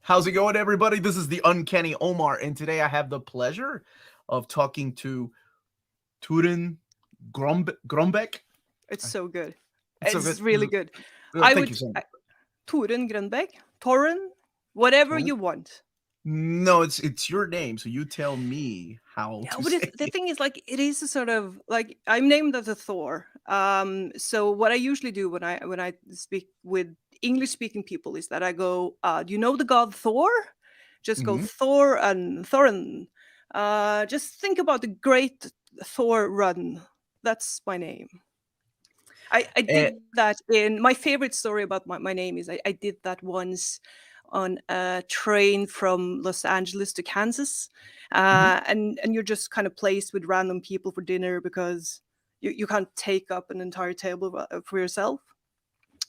How's it going, everybody? This is the Uncanny Omar, and today I have the pleasure of talking to Torunn Grønbekk. It's so good. It's so It's good. really good. I Thank you would so much. Torunn Grønbekk, Torunn, whatever Torunn? you want. No, it's your name, so you tell me how Yeah, to but say the it. thing is, like, it is a sort of like I'm named as a Thor. So what I usually do when I speak with English speaking people is that I go, "Do you know the god Thor?" Just go Mhm. Thor and Thorin. Just think about the great Thor run. That's my name. I Eh, did that in my favorite story about my name is I did that once on a train from Los Angeles to Kansas. mhm, And you're just kind of placed with random people for dinner because you can't take up an entire table for yourself.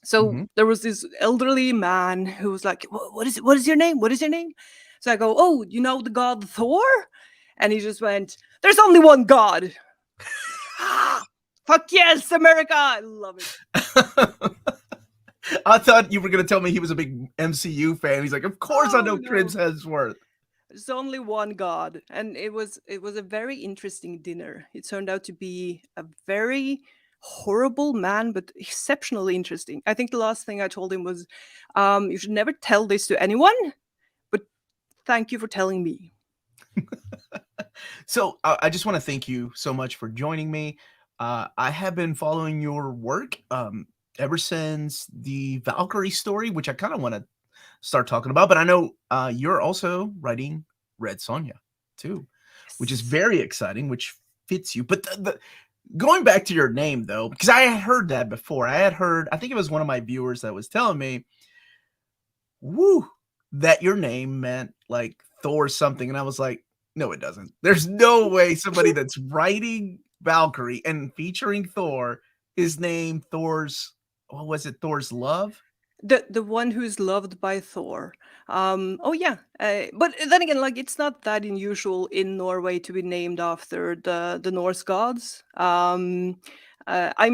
So mhm. there was this elderly man who was like, What is it? What is your name? What is your name?" So I go, "Oh, you know the god Thor?" And he just went, "There's only one god." Ah, fuck yes, America! I love it. I thought you were gonna tell me he was a big MCU fan. He's like, of course I Oh know Chris no. Hemsworth. There's only one god. And it was a very interesting dinner. It turned out to be a very horrible man, but exceptionally interesting. I think the last thing I told him was, you should never tell this to anyone, but thank you for telling me. So I just want to thank you so much for joining me. I have been following your work ever since the Valkyrie story, which I kind of want to start talking about. But I know you're also writing Red Sonja too, which is Yes. very exciting, which fits you. But going back to your name though, because I had heard that before. I had heard, I think it was one of my viewers that was telling me, woo, that your name meant like Thor something. And I was like, no, it doesn't. There's no way somebody that's writing Valkyrie and featuring Thor is named Thor's, what was it, Thor's Love? The one who's loved by Thor. Oh yeah, but then again, like it's not that unusual in Norway to be named after the Norse gods. I'm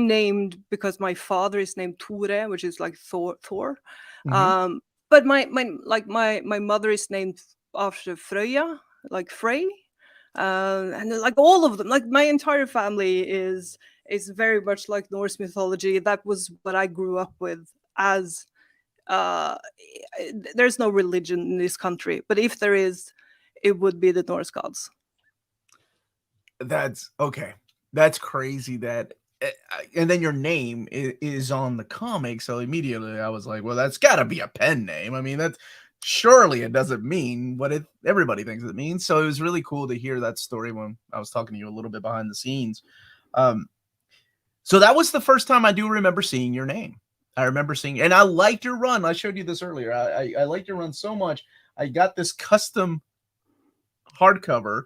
named because my father is named Tore, which is like Thor. Thor. Hmm. Um, but my mother is named after Freyja, like Frey. And like all of them, like my entire family is very much like Norse mythology. That was what I grew up with as uh, there's no religion in this country, but if there is, it would be the Norse gods. That's okay. That's crazy that and then your name is on the comic, so immediately I was like, well, that's got to be a pen name. I mean, that's surely it doesn't mean what it everybody thinks it means. So it was really cool to hear that story when I was talking to you a little bit behind the scenes. Um, so that was the first time I do remember seeing your name. I remember seeing, and I liked your run. I showed you this earlier. I liked your run so much. I got this custom hardcover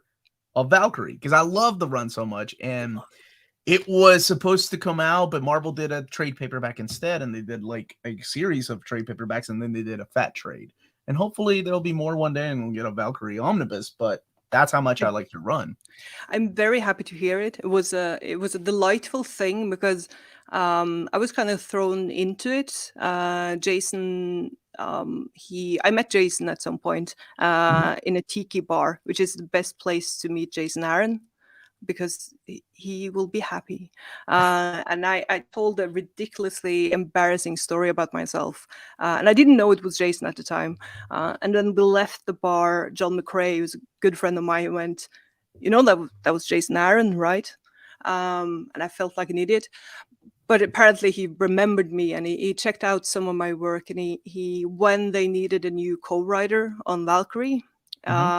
of Valkyrie because I love the run so much. And it was supposed to come out, but Marvel did a trade paperback instead, and they did like a series of trade paperbacks, and then they did a fat trade. And hopefully there'll be more one day, and we'll get a Valkyrie omnibus. But that's how much I like to run. I'm very happy to hear it. It was a delightful thing because I was kind of thrown into it. Jason, he I met Jason at some point Mhm. in a tiki bar, which is the best place to meet Jason Aaron because he will be happy. And I told a ridiculously embarrassing story about myself. And I didn't know it was Jason at the time. And then we left the bar. John McCrae, who's a good friend of mine, went, that was Jason Aaron, right? And I felt like an idiot. But apparently he remembered me and he checked out some of my work. And he when they needed a new co-writer on Valkyrie, Mhm.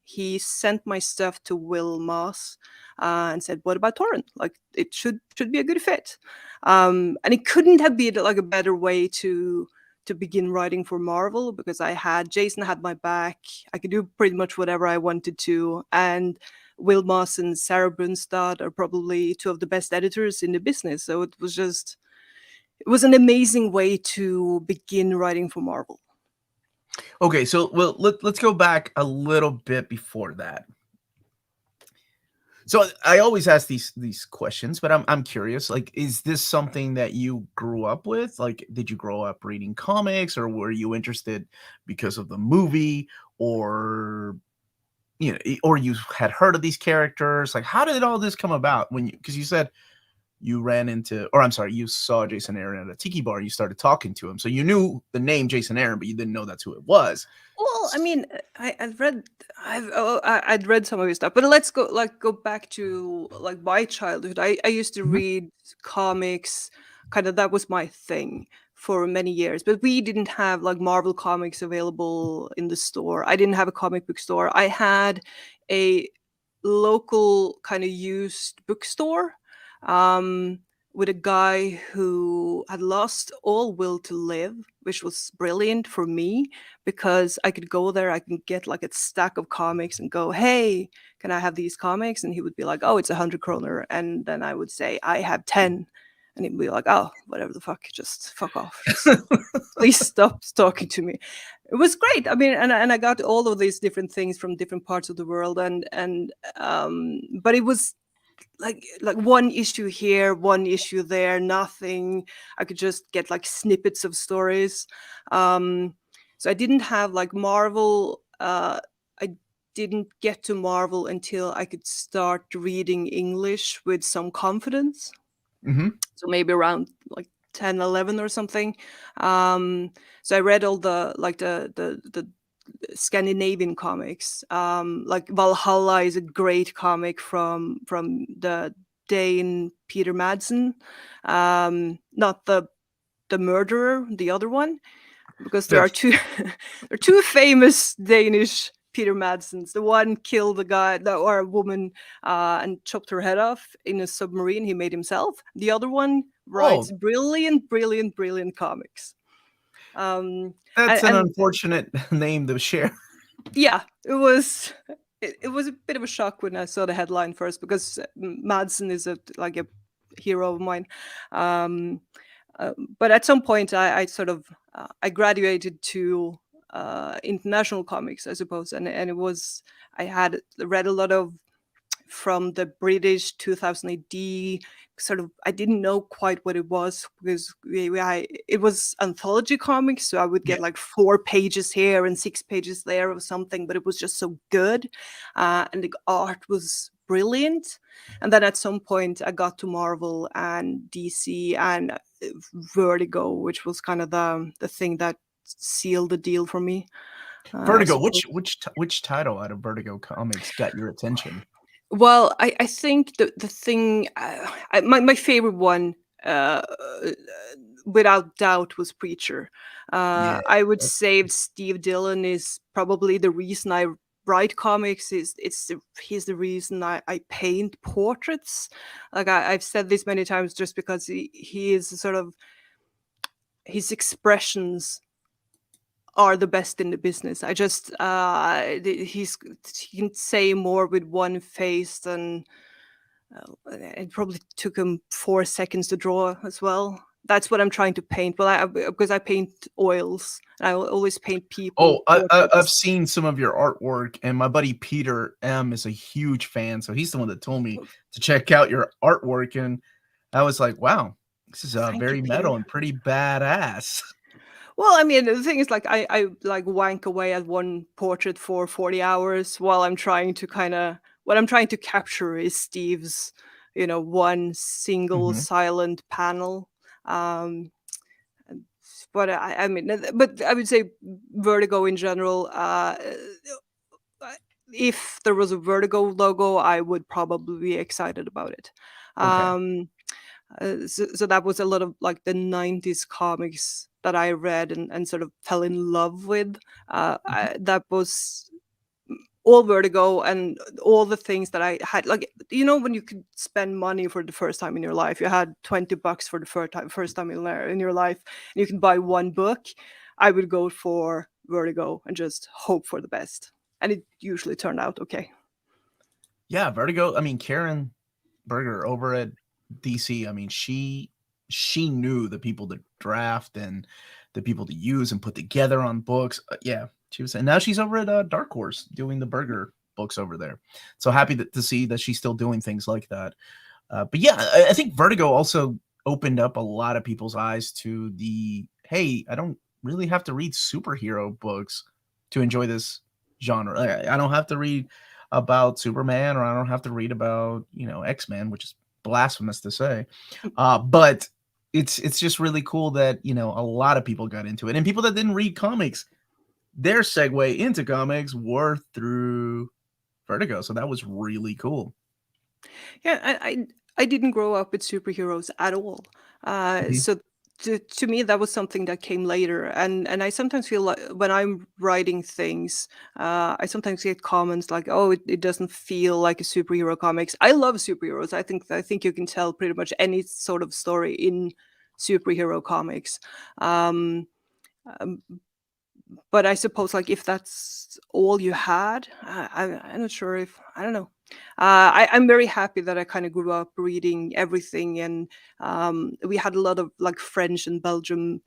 he sent my stuff to Will Moss and said, "What about Torrent? Like it should be a good fit." And it couldn't have been like a better way to begin writing for Marvel because Jason had my back. I could do pretty much whatever I wanted to, and Will Moss and Sarah Brunstad are probably two of the best editors in the business. So it was an amazing way to begin writing for Marvel. Okay, so well, let's go back a little bit before that. So I always ask these questions, but I'm curious. Like, is this something that you grew up with? Like, did you grow up reading comics, or were you interested because of the movie, or or you had heard of these characters? Like, how did all this come about? When you, because you said you ran into, or I'm sorry, you saw Jason Aaron at a tiki bar. And you started talking to him, so you knew the name Jason Aaron, but you didn't know that's who it was. Well, I mean, I'd read some of his stuff, but let's go back to like my childhood. I used to Mhm. read comics, kind of that was my thing for many years. But we didn't have like Marvel comics available in the store. I didn't have a comic book store. I had a local kind of used bookstore. Um, with a guy who had lost all will to live, which was brilliant for me because I could go there, I can get like a stack of comics and go, hey, can I have these comics? And he would be like, oh, it's 100 kroner. And then I would say, I have 10. And he'd be like, oh, whatever the fuck, just fuck off. Just please stop talking to me. It was great. I mean, and I got all of these different things from different parts of the world. But it was like one issue here, one issue there, nothing. I could just get like snippets of stories. So I didn't have like Marvel. I didn't get to Marvel until I could start reading English with some confidence. Mhm. So maybe around like 10, 11 or something. So I read all the like the Scandinavian comics. Like Valhalla is a great comic from the Dane Peter Madsen, not the murderer, the other one, because there are That's two there are two famous Danish Peter Madsens. The one killed a guy or a woman and chopped her head off in a submarine he made himself. The other one writes oh, brilliant, brilliant, brilliant comics. Um, that's an and unfortunate name to share. yeah, it was a bit of a shock when I saw the headline first because Madsen is like a hero of mine. Um, but at some point, I sort of I graduated to international comics, I suppose, and it was I had read a lot of from the British 2000 AD. Sort of, I didn't know quite what it was because it was anthology comics, so I would Yeah. get like 4 pages here and 6 pages there of something, but it was just so good, and the art was brilliant. And then at some point, I got to Marvel and DC and Vertigo, which was kind of the thing that sealed the deal for me. I Vertigo. suppose. Which title out of Vertigo comics got your attention? Well, I think the thing, my favorite one, uh, without doubt, was Preacher. Yeah. I would say Steve Dillon is probably the reason I write comics. He's the reason I paint portraits. Like I've said this many times, just because he is sort of his expressions are the best in the business. I just he can say more with one face than it probably took him 4 seconds to draw as well. That's what I'm trying to paint. Well, because I paint oils, and I always paint people Oh, I've portraits. seen some of your artwork, and my buddy Peter M is a huge fan, so he's the one that told me to check out your artwork, and I was like, "Wow, this is Thank you, very metal Peter. and pretty badass." Well, I mean, the thing is, like, I like wank away at one portrait for 40 hours while I'm trying to what I'm trying to capture is Steve's, one single Mhm. silent panel. Um, but I mean, but I would say Vertigo in general. If there was a Vertigo logo, I would probably be excited about it. Okay. Um, so that was a lot of like the 90s comics that I read and sort of fell in love with. Mhm. That was all Vertigo and all the things that I had. Like, when you could spend money for the first time in your life, you had $20 for the first time in your life, and you can buy one book. I would go for Vertigo and just hope for the best. And it usually turned out okay. Yeah, Vertigo. I mean, Karen Berger over at DC. I mean, she knew the people to draft and the people to use and put together on books. Yeah, she was, and now she's over at Dark Horse doing the Burger. books over there. So happy to see that she's still doing things like that. But yeah, I think Vertigo also opened up a lot of people's eyes to the, hey, I don't really have to read superhero books to enjoy this genre. I don't have to read about Superman, or I don't have to read about, X-Men, which is blasphemous to say. But it's just really cool that, a lot of people got into it. And people that didn't read comics, their segue into comics were through Vertigo. So that was really cool. Yeah, I didn't grow up with superheroes at all. Mhm. So to me, that was something that came later. And I sometimes feel like when I'm writing things, I sometimes get comments like, "Oh, it doesn't feel like a superhero comics." I love superheroes. I think you can tell pretty much any sort of story in superhero comics. Um, um, but I suppose like if that's all you had, I'm not sure if I don't know. I'm very happy that I kind of grew up reading everything, and we had a lot of like French and Belgium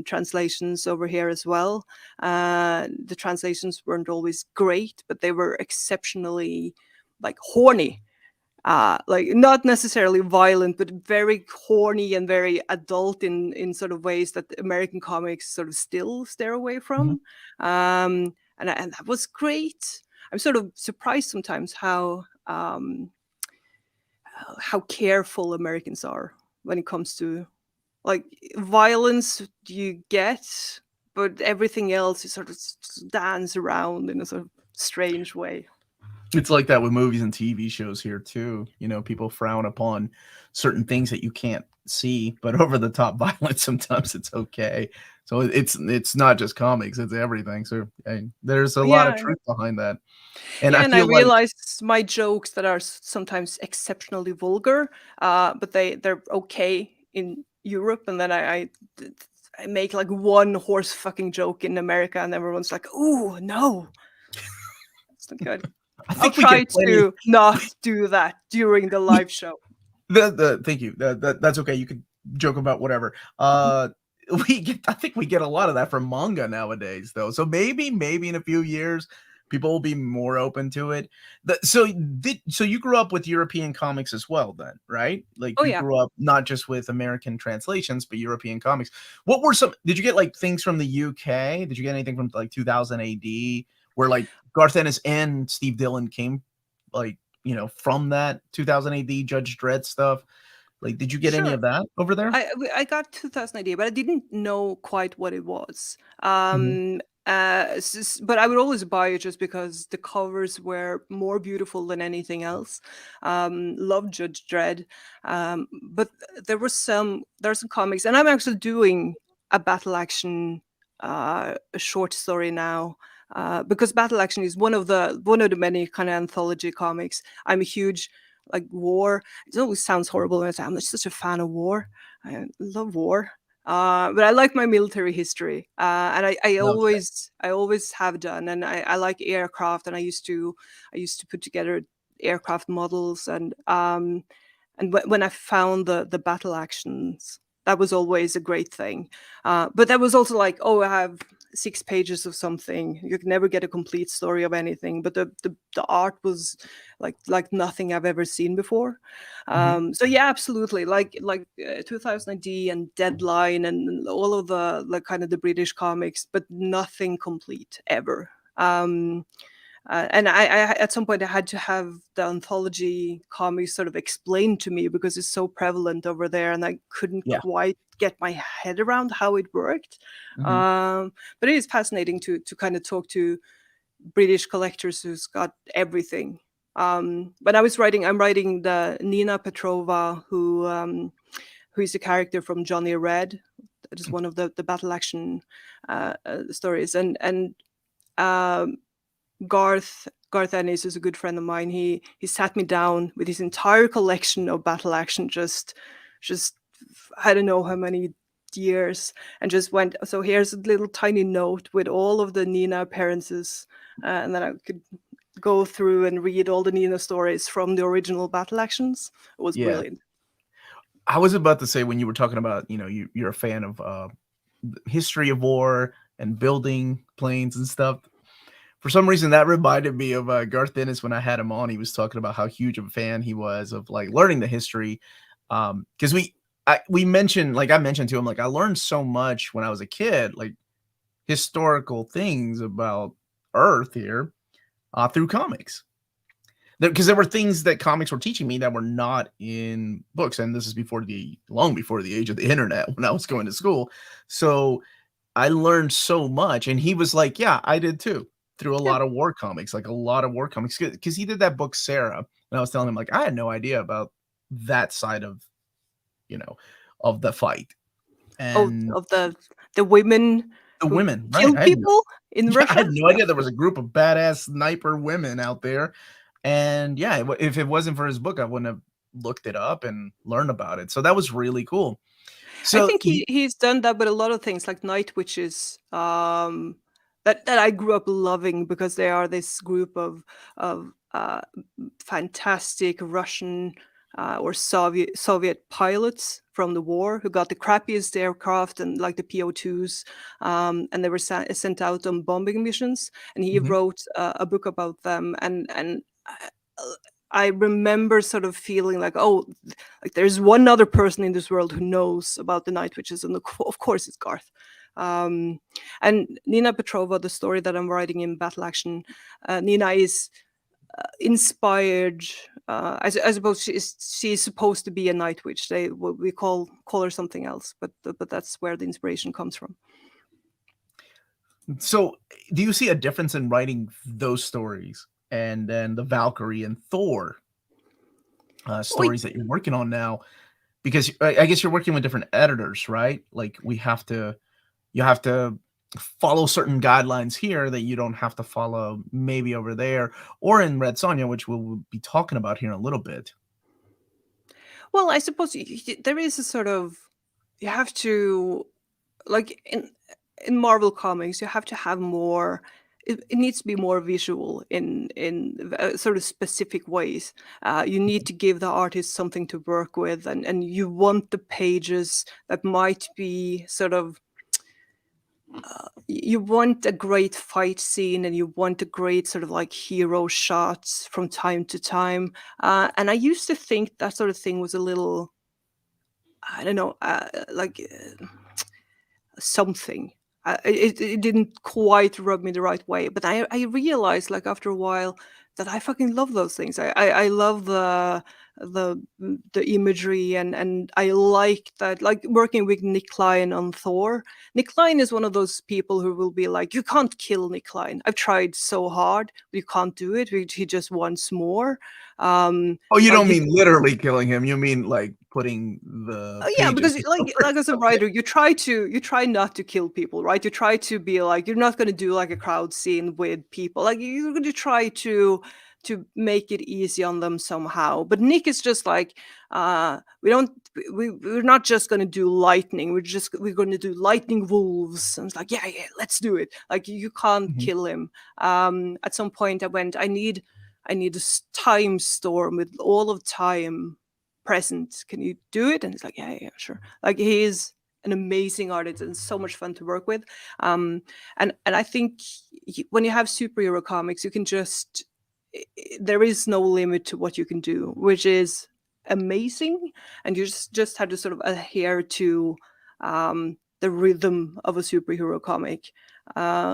translations over here as well. The translations weren't always great, but they were exceptionally like horny, like not necessarily violent, but very horny and very adult in sort of ways that American comics sort of still steer away Mhm. from. And that was great. I'm sort of surprised sometimes how careful Americans are when it comes to like violence you get, but everything else is sort of dance around in a sort of strange way. It's like that with movies and TV shows here too. People frown upon certain things that you can't see, but over the top violence sometimes it's okay. So it's not just comics, it's everything. So there's a lot of Yeah, truth behind that. And yeah, I and I feel like realized my jokes that are sometimes exceptionally vulgar, but they're okay in Europe, and then I make like one horse fucking joke in America, and everyone's like, "Ooh, no, that's not good." I I'll think we try get plenty. to not do that during the live show. Thank you. That's okay. You could joke about whatever. I think we get a lot of that from manga nowadays, though. So maybe in a few years, people will be more open to it. So you grew up with European comics as well, then, right? Like Oh you yeah, grew up not just with American translations, but European comics. What were some? Did you get like things from the UK? Did you get anything from like 2000 AD, where like Garth Ennis and Steve Dillon came, like, from that 2000 AD Judge Dredd stuff? Like, did you get any sure. of that over there? I got 2000 idea, but I didn't know quite what it was. Mhm. But I would always buy it just because the covers were more beautiful than anything else. Loved Judge Dredd, but there's some comics, and I'm actually doing a battle action a short story now. Because battle action is one of the many kind of anthology comics. I'm a huge like war. It always sounds horrible when I say I'm such a fan of war. I love war. But I like my military history, and Okay. I always have done, and I like aircraft, and I used to put together aircraft models, and when I found the battle actions, that was always a great thing. But that was also like, oh, I have 6 pages of something. You could never get a complete story of anything, but the art was like nothing I've ever seen before. Mhm. So yeah, absolutely. Like 2000 AD and Deadline and all of the like kind of the British comics, but nothing complete ever. And I at some point I had to have the anthology comics sort of explained to me because it's so prevalent over there, and I couldn't Yeah. quite get my head around how it worked. Mhm. But it is fascinating to kind of talk to British collectors who's got everything. When I'm writing the Nina Petrova, who is a character from Johnny Red. That is one of the battle action stories, and um, Garth Ennis is a good friend of mine. He sat me down with his entire collection of battle action, just I don't know how many years, and just went. So here's a little tiny note with all of the Nina appearances, and then I could go through and read all the Nina stories from the original battle actions. It was Yeah. brilliant. I was about to say, when you were talking about, you're a fan of history of war and building planes and stuff. For some reason, that reminded me of Garth Ennis when I had him on. He was talking about how huge of a fan he was of like learning the history. Because we mentioned, like I mentioned to him, like I learned so much when I was a kid, like historical things about Earth here through comics. Because there were things that comics were teaching me that were not in books, and this is long before the age of the internet when I was going to school. So I learned so much, and he was like, "Yeah, I did too." Through a Yeah. lot of war comics, like a lot of war comics, because he did that book Sarah, and I was telling him like I had no idea about that side of you know of the fight and Of the women the who women, right? killed people in Yeah, I Russia. had no Yeah. idea there was a group of badass sniper women out there. And yeah, if it wasn't for his book, I wouldn't have looked it up and learned about it. So that was really cool. I So think he's done that with a lot of things like Night Witches, that I grew up loving because they are this group of fantastic Russian or Soviet pilots from the war who got the crappiest aircraft and like the PO2s, and they were sent out on bombing missions. And he mhm. wrote a book about them, and I remember sort of feeling like, oh, like there's one other person in this world who knows about the Night Witches, and of course it's Garth. And Nina Petrova, the story that I'm writing in Battle Action, Nina is inspired. I suppose she's supposed to be a Night Witch. What we call her something else, but that's where the inspiration comes from. So do you see a difference in writing those stories and then the Valkyrie and Thor Well, stories that you're working on now? Because I guess you're working with different editors, right? Like you have to follow certain guidelines here that you don't have to follow maybe over there or in Red Sonja, which we'll be talking about here in a little bit. well, I suppose there is a sort of, you have to, like in Marvel comics, you have to have more. It needs to be more visual in sort of specific ways. You need to give the artist something to work with, and you want the pages that might be sort of. You want a great fight scene, and you want a great sort of like hero shots from time to time. And I used to think that sort of thing was a little, I don't know, something. It didn't quite rub me the right way, but I realized like after a while that I fucking love those things. I love the imagery, and I like that, like working with Nick Klein on Thor. Nick Klein is one of those people who will be like, you can't kill Nick Klein. I've tried so hard, but you can't do it. He just wants more. Oh, you Like don't mean literally killing him. You mean like putting the yeah, pages. because like as a writer, you try not to kill people, right? You try to be like, you're not going to do like a crowd scene with people. Like you're going to try to make it easy on them somehow. But Nick is just like, we're not just going to do lightning. We're going to do lightning wolves. And it's like, yeah, let's do it. Like you can't Mhm. kill him. At some point, I need a time storm with all of time present. Can you do it? And he's like, yeah, sure. Like he is an amazing artist and so much fun to work with. And I think when you have superhero comics, you can just, there is no limit to what you can do, which is amazing. And you just have to sort of adhere to the rhythm of a superhero comic,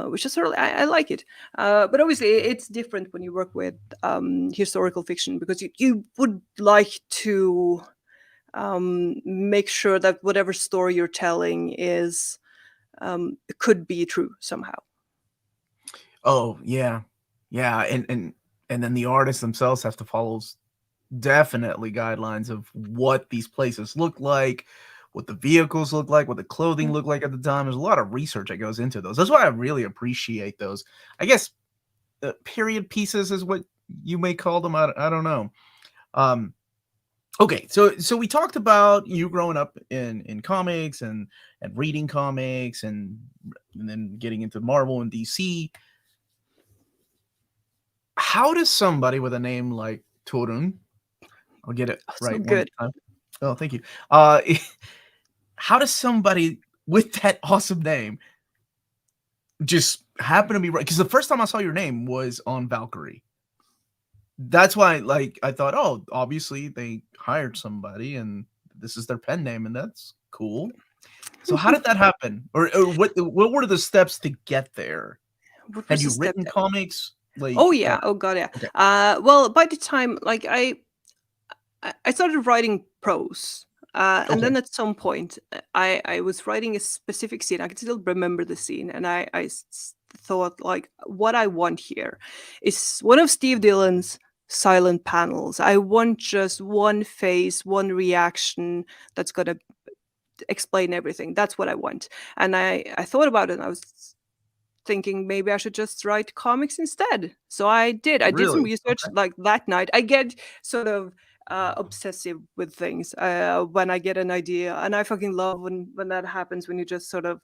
which is sort of, I like it. But obviously, it's different when you work with historical fiction, because you would like to make sure that whatever story you're telling is could be true somehow. Oh yeah, yeah, and then the artists themselves have to follow definitely guidelines of what these places look like, what the vehicles look like, what the clothing Mm. looked like at the time. There's a lot of research that goes into those. That's why I really appreciate those. I guess period pieces is what you may call them. I don't know. Um, okay, so we talked about you growing up in comics and reading comics and then getting into Marvel and DC. How does somebody with a name like Torunn, I'll get it Oh, so right one good. time. Oh, thank you. How does somebody with that awesome name just happened to be right, because the first time I saw your name was on Valkyrie. That's why, like, I thought, oh, obviously they hired somebody and this is their pen name, and that's cool. So how did that happen? Or what were the steps to get there? What Had was the you step? written comics? Like, Oh yeah. Oh god, yeah. okay. Well, by the time like I started writing prose, and Okay. then at some point I was writing a specific scene. I can still remember the scene, and thought like, what I want here is one of Steve Dillon's silent panels. I want just one face, one reaction that's gonna explain everything. That's what I want. And I thought about it, and I was thinking maybe I should just write comics instead. So I did. I did some Really? research Okay. like that night. I get sort of obsessive with things when I get an idea, and I fucking love when that happens. When you just sort of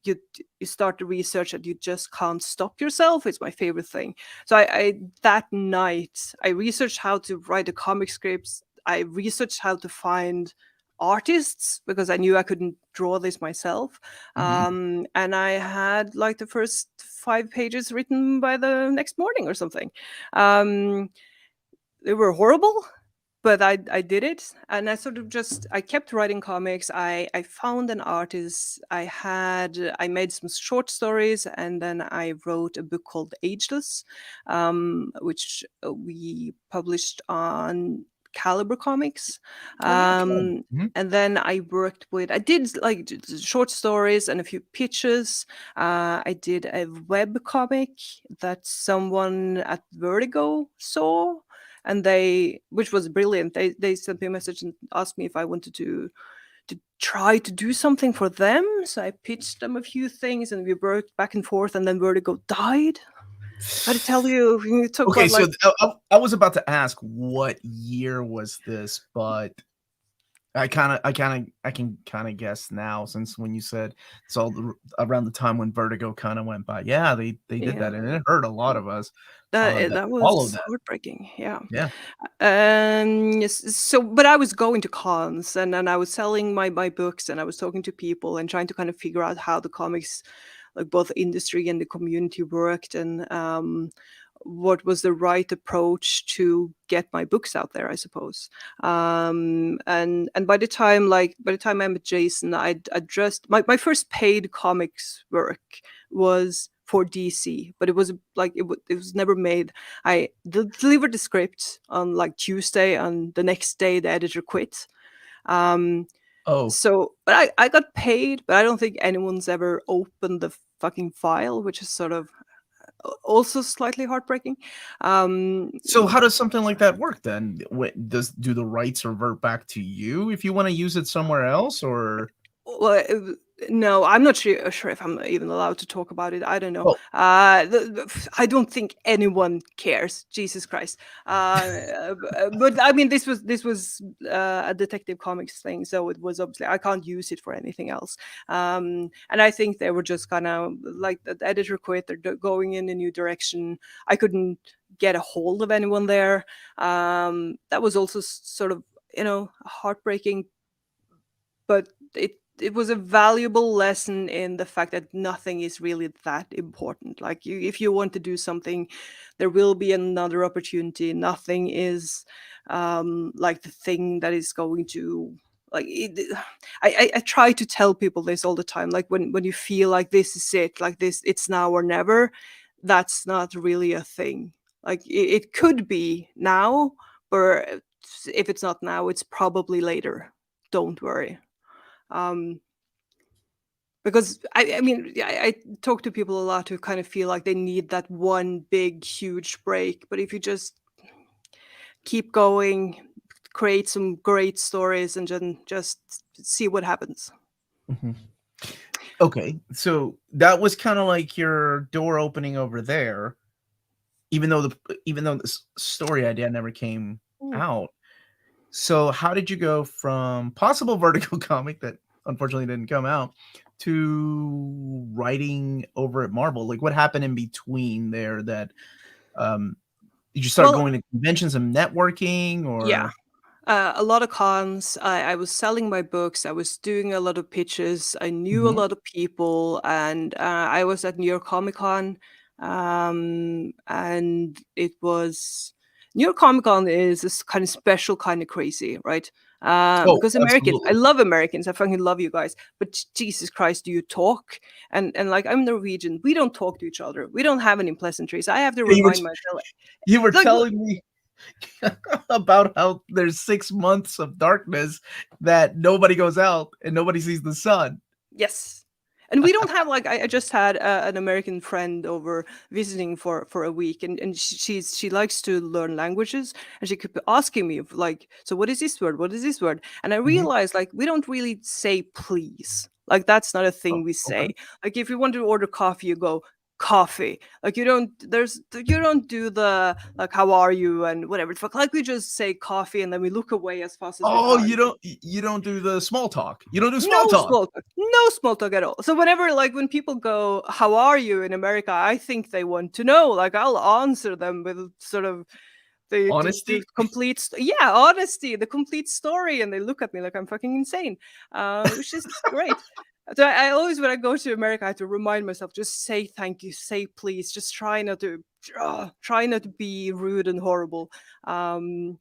you you start the research and you just can't stop yourself. It's my favorite thing. So I that night I researched how to write the comic scripts. I researched how to find artists because I knew I couldn't draw this myself. Mhm. And I had like the first 5 pages written by the next morning or something. Um, they were horrible, but I did it, and I sort of just I kept writing comics. I found an artist. I made some short stories, and then I wrote a book called Ageless, which we published on Caliber Comics. Oh, yeah, okay. Mhm. And then I did like short stories and a few pitches. I did a web comic that someone at Vertigo saw, and which was brilliant. They sent me a message and asked me if I wanted to try to do something for them. So I pitched them a few things, and we worked back and forth. And then Vertigo died. Got to tell you, we talk Okay, about so like I was about to ask what year was this, but I can kinda guess now, since when you said it's all around the time when Vertigo kinda went by. Yeah, they did yeah, that, and it hurt a lot of us, that that followed was that. heartbreaking. Yeah. Yeah. So, but I was going to cons, and I was selling my books, and I was talking to people and trying to kind of figure out how the comics, like both industry and the community, worked, and what was the right approach to get my books out there, I suppose. And by the time I met Jason, I just my first paid comics work was for DC, but it was like it was never made. I delivered the script on like Tuesday, and the next day the editor quit. Um, Oh, so, but I got paid, but I don't think anyone's ever opened the fucking file, which is sort of also slightly heartbreaking. Um, so how does something like that work then? Do the rights revert back to you if you wanna use it somewhere else, or Well, no, I'm not sure if I'm even allowed to talk about it. I don't know. oh, I don't think anyone cares. Jesus Christ. But I mean, this was a Detective Comics thing, so it was obviously I can't use it for anything else. And I think they were just kind of like the editor quit. They're going in a new direction. I couldn't get a hold of anyone there. That was also sort of heartbreaking, but it was a valuable lesson in the fact that nothing is really that important. Like if you want to do something, there will be another opportunity. Nothing is like the thing that is going to like I try to tell people this all the time. Like when you feel like this is it, like this, it's now or never. That's not really a thing. Like it could be now, but if it's not now, it's probably later. Don't worry. um, because I mean I talk to people a lot who kind of feel like they need that one big huge break, but if you just keep going, create some great stories, and then just see what happens. mhm. Okay, so that was kinda like your door opening over there, even though this story idea never came Mm. out. So how did you go from possible Vertigo comic that unfortunately didn't come out to writing over at Marvel? Like, what happened in between there that, did you start Well, going to conventions and networking, yeah. or A lot of cons. I was selling my books. I was doing a lot of pitches. I knew a Mhm. lot of people, and I was at New York Comic Con, and it was New York Comic Con is this kind of special, kind of crazy, right? Oh, Because Americans, I absolutely. love Americans. I fucking love you guys, but Jesus Christ, do you talk? And like I'm Norwegian, we don't talk to each other. We don't have any pleasantries. I have to You were remind myself, you were like, telling me about how there's 6 months of darkness that nobody goes out and nobody sees the sun. yes. And we don't have like I just had an American friend over visiting for a week, and she likes to learn languages, and she kept asking me like, so what is this word? What is this word? And I Mhm. realized like we don't really say please. Like that's not a Oh, thing we okay. say. Like if you want to order coffee, you go coffee. Like you don't do the like how are you and whatever. Fuck, like we just say coffee and then we look away as fast as we Oh, can. you don't do the small talk. You don't do small No talk. small talk. No small talk at all. So whenever like when people go, "How are you?" in America, I think they want to know. Like I'll answer them with sort of the Honesty? complete yeah, honesty, the complete story, and they look at me like I'm fucking insane, which is great. So I always when I go to America, I have to remind myself just say thank you, say please, just try not to be rude and horrible. Um,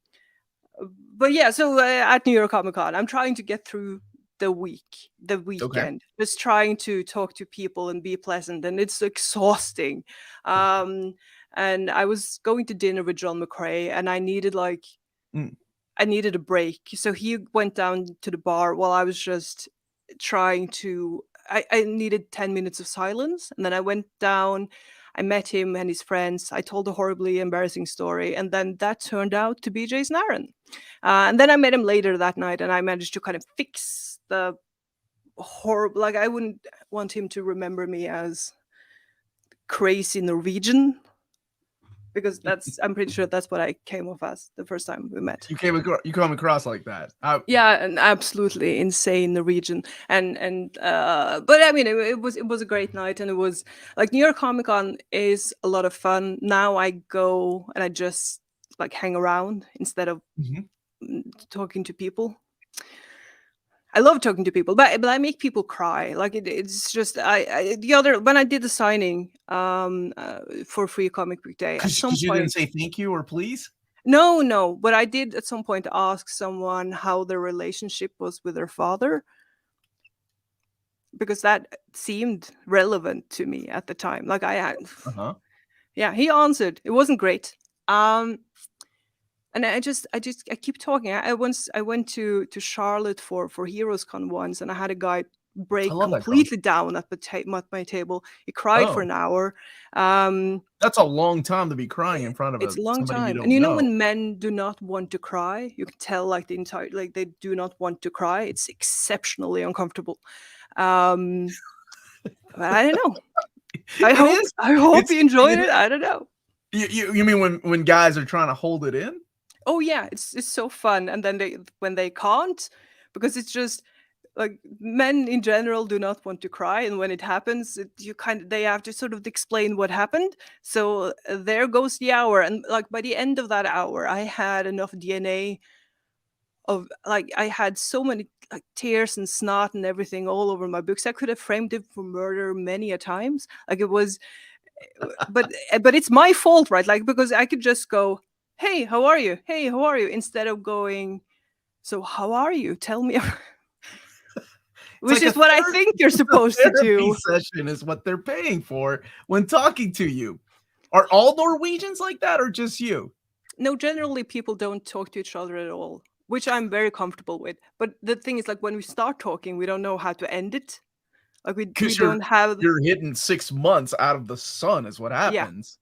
but yeah, so at New York Comic Con, I'm trying to get through the Okay. weekend, just trying to talk to people and be pleasant, and it's exhausting. Um, and I was going to dinner with John McCrae, and Mm. I needed a break. So he went down to the bar while I was just trying to. I needed 10 minutes of silence, and then I went down. I met him and his friends. I told a horribly embarrassing story, and then that turned out to be Jason Aaron. And then I met him later that night, and I managed to kind of fix the horrible. Like I wouldn't want him to remember me as crazy Norwegian because I'm pretty sure that's what I came off as the first time we met. You come across like that. Yeah, an absolutely insane Norwegian, but I mean, it was a great night, and it was like New York Comic Con is a lot of fun. Now I go and I just like hang around instead of Mhm. talking to people. I love talking to people, but I make people cry. Like it's just the other when I did the signing for Free Comic Book Day at 'Cause some you didn't point. say thank you or please? No, but I did at some point ask someone how their relationship was with their father because that seemed relevant to me at the time. Like I had, Uh-huh. yeah, he answered. It wasn't great. And I keep talking. I went to Charlotte for Heroes Con once, and I had a guy I break love that con. completely down at at my table. He cried for Oh, an hour. Um, that's a long time to be crying in front of it's a long somebody you time, and don't you know know. when men do not want to cry, you can tell like the entire like they do not want to cry. It's exceptionally uncomfortable. Um, but I don't know. It is. I hope It's you enjoyed it it. is. I don't know. You mean when guys are trying to hold it in? Oh yeah, it's so fun, and then they when they can't, because it's just like men in general do not want to cry, and when it happens, they have to sort of explain what happened. So there goes the hour, and like by the end of that hour, I had enough DNA of like I had so many like tears and snot and everything all over my books. I could have framed it for murder many a times. Like it was but it's my fault, right? Like because I could just go, "Hey, how are you? Hey, how are you?" instead of going, "So how are you? Tell me." It's Which like is what I think you're a supposed to therapy do. session is what they're paying for when talking to you. Are all Norwegians like that or just you? No, generally people don't talk to each other at all, which I'm very comfortable with. But the thing is, like when we start talking, we don't know how to end it. Like we 'Cause don't have you're hitting 6 months out of the sun is what yeah. happens,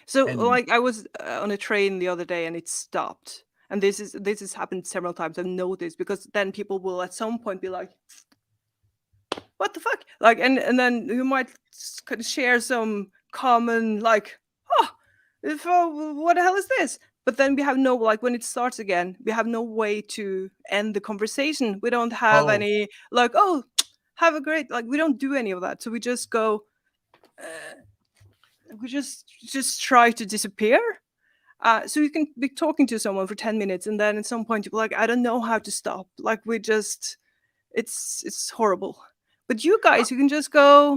So and like I was on a train the other day and it stopped. And this has happened several times. I've noticed because then people will at some point be like, "What the fuck?" Like, and then you might kind of share some common like, "Oh, if what the hell is this?" But then we have no like when it starts again, we have no way to end the conversation. We don't have oh, any like, "Oh, have a great," like we don't do any of that. So we just go. Uh, we just try to disappear. So you can be talking to someone for 10 minutes, and then at some point you're like, I don't know how to stop. Like it's horrible. But you guys, you can just go,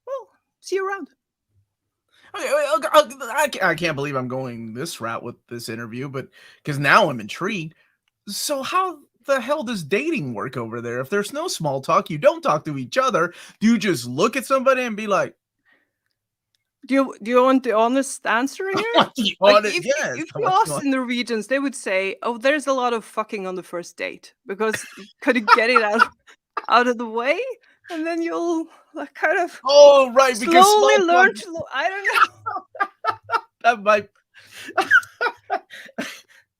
well, see you around. Okay, I can't believe I'm going this route with this interview, but because now I'm intrigued. So how the hell does dating work over there? If there's no small talk, you don't talk to each other. Do you just look at somebody and be like, Do you want the honest answer "I here? want the Like honest, yes, if I you want the ask honest." the Norwegians, they would say, "Oh, there's a lot of fucking on the first date because you could get it out of the way, and then you'll like kind of Oh, right, because slowly small talk learn to. I don't know. that might.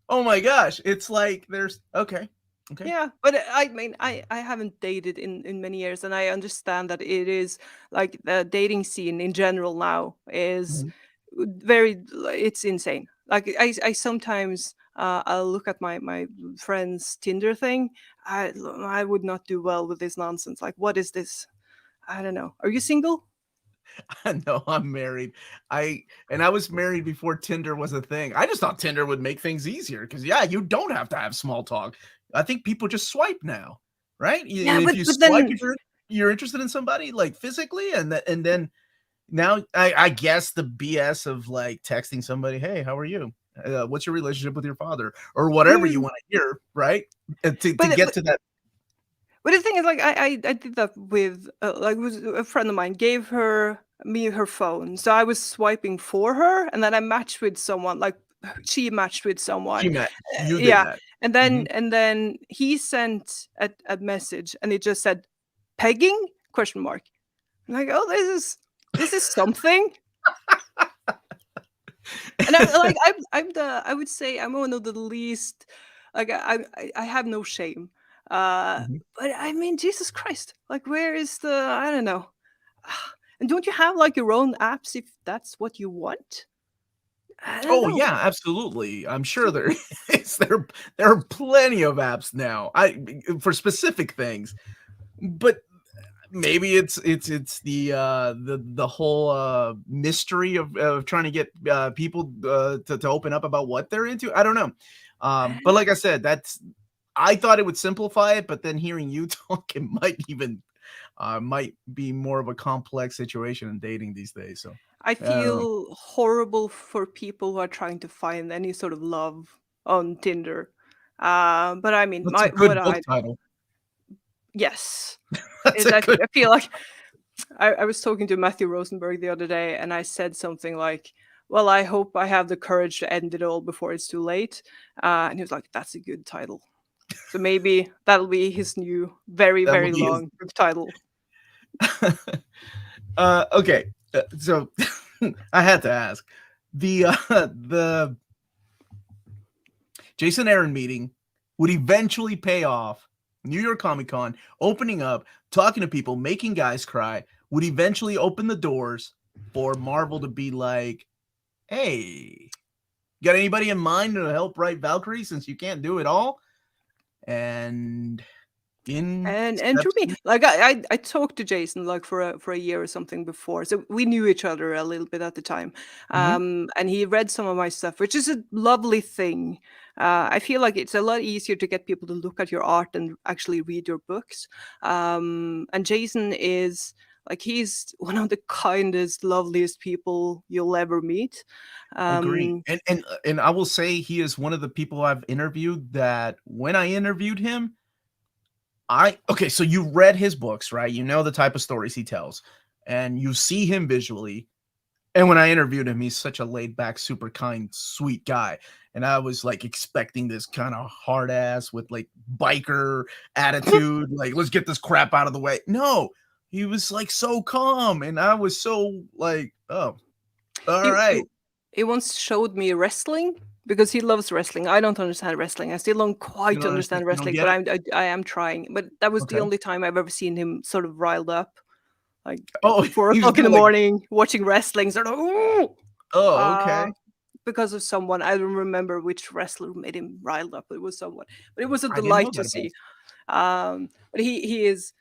Oh my gosh, it's like there's okay, okay. Yeah, but I mean, I haven't dated in many years, and I understand that it is like the dating scene in general now is Mhm. it's insane. Like I sometimes I'll look at my friend's Tinder thing. I would not do well with this nonsense. Like, what is this? I don't know. Are you single? No, I'm married. I was married before Tinder was a thing. I just thought Tinder would make things easier because yeah, you don't have to have small talk. I think people just swipe now, right? Yeah, And if you but swipe, then if you're interested in somebody like physically, and then now I guess the BS of like texting somebody, hey, how are you? What's your relationship with your father, or whatever you mm, want to hear, right? To but get to that. But the thing is, like, I did that with like was a friend of mine gave me her phone, so I was swiping for her, and then I matched with someone. Like she matched with someone, She met you did yeah, that. and Mhm. then he sent a message, and it just said pegging question mark. I'm like, oh, this is something. And I would say I'm one of the least like I have no shame. Mhm. But I mean Jesus Christ. Like where is the I don't know. And don't you have like your own apps if that's what you want? I don't Oh know. yeah, absolutely. I'm sure there is. There are plenty of apps now. For specific things, but maybe it's the whole mystery of trying to get people to open up about what they're into. I don't know. But like I said, I thought it would simplify it, but then hearing you talk, it might be more of a complex situation in dating these days. So I I don't know. feel horrible for people who are trying to find any sort of love on Tinder. But I mean, That's a my what good book I title. yes, That's a good I feel like I was talking to Matthew Rosenberg the other day, and I said something like, "Well, I hope I have the courage to end it all before it's too late." And he was like, "That's a good title." So maybe that'll be his new, very, That will very be his. long book title. Okay, so I had to ask the Jason Aaron meeting would eventually pay off. New York Comic Con opening up, talking to people, making guys cry would eventually open the doors for Marvel to be like, "Hey, got anybody in mind to help write Valkyrie since you can't do it all?" And in And for steps. me, like I talked to Jason like for a year or something before, so we knew each other a little bit at the time. Mhm, And he read some of my stuff, which is a lovely thing. I feel like it's a lot easier to get people to look at your art and actually read your books. And Jason is like he's one of the kindest, loveliest people you'll ever meet. agree. Um, And I will say he is one of the people I've interviewed that when I interviewed him, okay, so you read his books, right? You know the type of stories he tells, and you see him visually. And when I interviewed him, he's such a laid back, super kind, sweet guy. And I was like expecting this kind of hard ass with like biker attitude, like, let's get this crap out of the way. No, he was like so calm. And I was so like, oh, all he, he right. he once showed me wrestling because he loves wrestling. I don't understand wrestling. I still don't You quite don't understand, understand you don't wrestling, get but it. I am trying. But that was the Okay. only time I've ever seen him sort of riled up, like Oh, 4 he was o'clock in kind the of like, morning watching wrestling, sort of. "Ooh!" oh, Uh, okay. because of someone. I don't remember which wrestler made him riled up. It was someone, but it was a I didn't know delight to that about see. him. But he is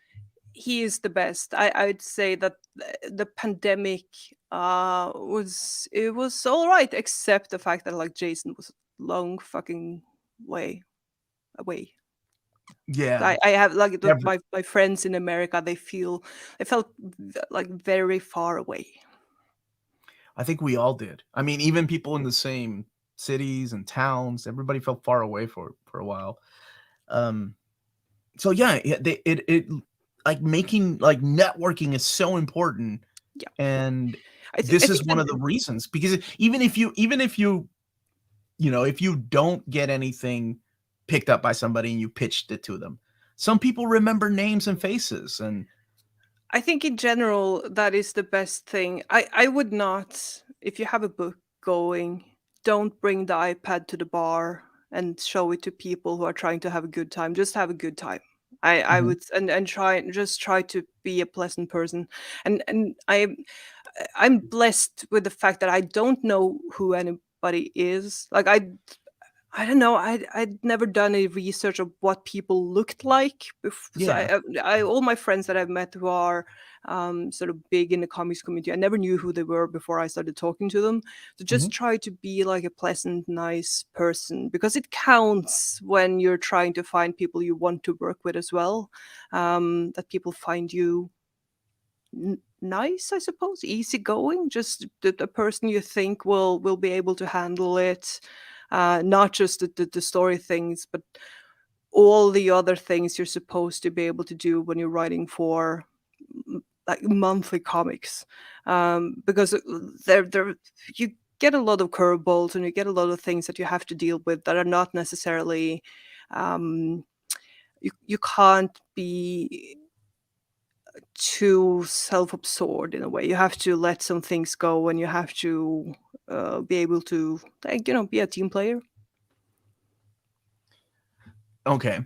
the best. I'd say that the pandemic was all right, except the fact that like Jason was long fucking way away. Yeah. I have like Every, my friends in America. They felt like very far away. I think we all did. I mean, even people in the same cities and towns, everybody felt far away for a while. Um, so yeah, it like making like networking is so important, Yeah, and I this is think one of the reasons, because even if you if you don't get anything picked up by somebody and you pitched it to them, some people remember names and faces. And I think in general that is the best thing. I would not, if you have a book going, don't bring the iPad to the bar and show it to people who are trying to have a good time. Just have a good time. I Mhm, would try to be a pleasant person. And I'm blessed with the fact that I don't know who anybody is. Like I don't know. I'd never done any research of what people looked like. So yeah, all my friends that I've met who are sort of big in the comics community, I never knew who they were before I started talking to them. So mhm. just try to be like a pleasant, nice person, because it counts when you're trying to find people you want to work with as well. That people find you nice, I suppose, easygoing, just the person you think will be able to handle it, not just the story things, but all the other things you're supposed to be able to do when you're writing for like monthly comics, because there you get a lot of curveballs and you get a lot of things that you have to deal with that are not necessarily um, you can't be too self-absorbed in a way. You have to let some things go, and you have to be able to, like, be a team player. Okay.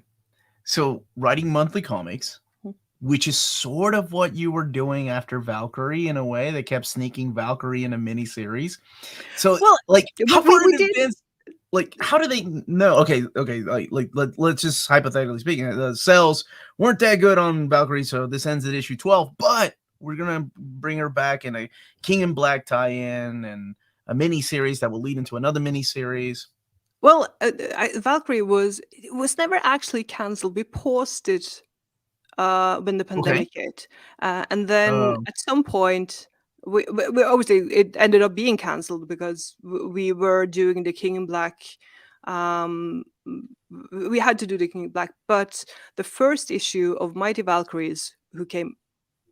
So writing monthly comics, Mm. which is sort of what you were doing after Valkyrie in a way. They kept sneaking Valkyrie in a miniseries. So, Well, like, how but we, far we in did. advance? Like, how do they know? Okay. Let's just hypothetically speaking, the sales weren't that good on Valkyrie, so this ends at issue 12. But we're gonna bring her back in a King in Black tie-in and a mini series that will lead into another mini series. Well, Valkyrie was never actually cancelled. We paused it when the Okay. pandemic hit, and then Um. at some point, we obviously it ended up being cancelled because we were doing the King in Black. We had to do the King in Black, but the first issue of Mighty Valkyries,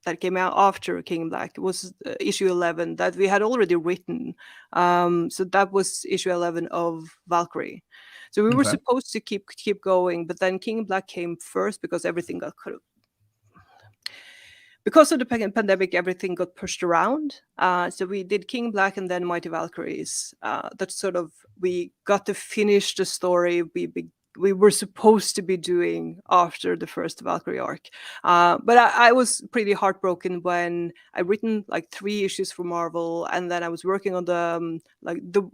that came out after King in Black, was issue 11 that we had already written. So that was issue 11 of Valkyrie. So we were Okay. supposed to keep going, but then King in Black came first because everything got because of the pandemic, everything got pushed around. So we did King Black and then Mighty Valkyries. That sort of we got to finish the story we were supposed to be doing after the first Valkyrie arc. But I was pretty heartbroken when I written like 3 issues for Marvel, and then I was working on the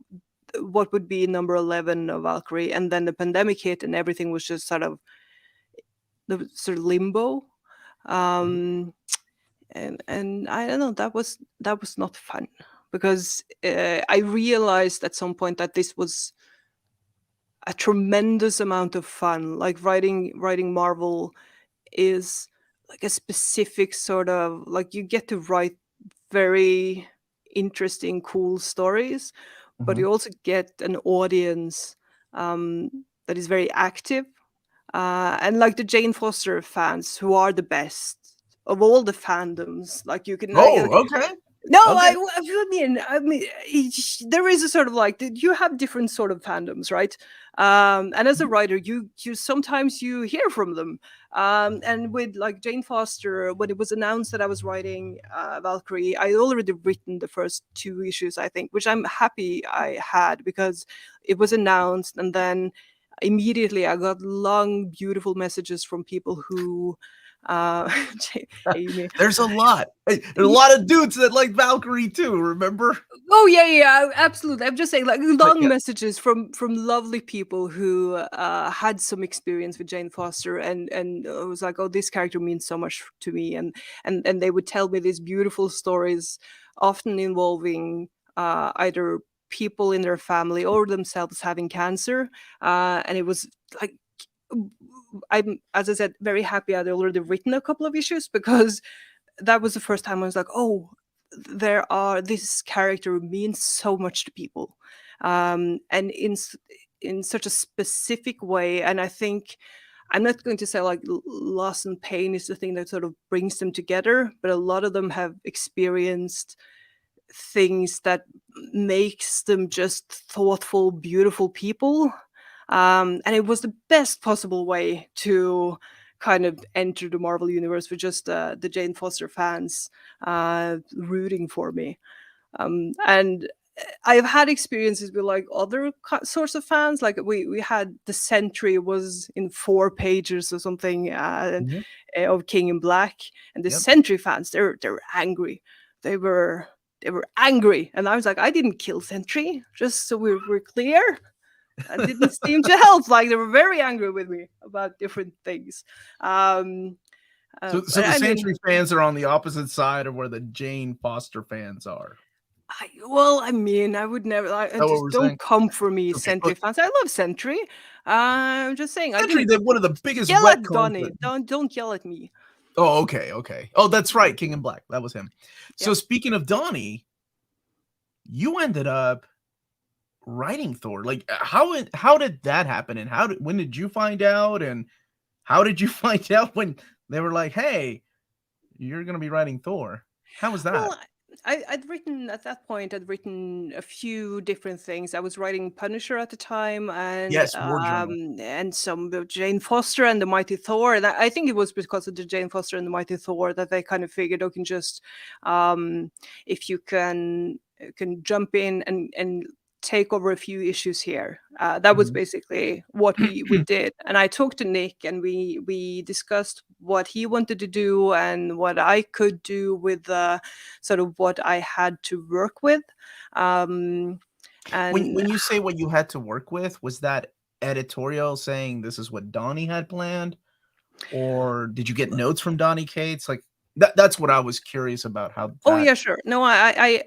what would be number 11 of Valkyrie, and then the pandemic hit, and everything was just sort of limbo. Um, and I don't know, that was not fun, because I realized at some point that this was a tremendous amount of fun. Like writing Marvel is like a specific sort of, like, you get to write very interesting, cool stories, but Mhm. you also get an audience that is very active, and like the Jane Foster fans, who are the best of all the fandoms. Like you can, Oh, okay. no, Okay. I mean, there is a sort of like you have different sort of fandoms, right? And as a writer, you sometimes you hear from them. And with like Jane Foster, when it was announced that I was writing Valkyrie, I already written the first 2 issues, I think, which I'm happy I had, because it was announced, and then immediately I got long, beautiful messages from people who, uh, Amy, There's a lot. Hey, there's a lot of dudes that like Valkyrie too, remember? oh yeah, absolutely. I'm just saying, like, But long yeah. messages from lovely people who had some experience with Jane Foster, and it was like, oh, this character means so much to me, and they would tell me these beautiful stories often involving either people in their family or themselves having cancer. And it was like, I'm, as I said, very happy I'd already written a couple of issues, because that was the first time I was like, oh, this character means so much to people, and in such a specific way. And I think, I'm not going to say like loss and pain is the thing that sort of brings them together, but a lot of them have experienced things that makes them just thoughtful, beautiful people. And it was the best possible way to kind of enter the Marvel universe, with just the Jane Foster fans rooting for me. And I've had experiences with like other sorts of fans. Like we had the Sentry was in 4 pages or something Mhm. of King in Black, and the Yep. Sentry fans, they're angry. They were angry, and I was like, I didn't kill Sentry. Just so we're clear. That didn't seem to help. Like, they were very angry with me about different things. So But the I mean, Sentry fans are on the opposite side of where the Jane Foster fans are. I mean, I would never. Is that what Just we're don't saying? come for me, Okay. Sentry fans. I love Sentry. I'm just saying, I Sentry, didn't one of the biggest yell at retcons. Donnie. Don't yell at me. Oh, okay. Oh, that's right, King in Black. That was him. So Yep. speaking of Donnie, you ended up writing Thor. Like, how did that happen? And when did you find out? And how did you find out when they were like, "Hey, you're gonna be writing Thor"? How was that? Well, I'd written at that point. I'd written a few different things. I was writing Punisher at the time, Yes, War Journal. and some of Jane Foster and the Mighty Thor. And I think it was because of the Jane Foster and the Mighty Thor that they kind of figured, okay, just if you can jump in and take over a few issues here. That was Mhm. basically what we did. And I talked to Nick, and we discussed what he wanted to do and what I could do with sort of what I had to work with. Um, and When you say what you had to work with, was that editorial saying this is what Donnie had planned? Or did you get notes from Donnie Cates? Like, that's what I was curious about, how Oh that. yeah, sure. No, I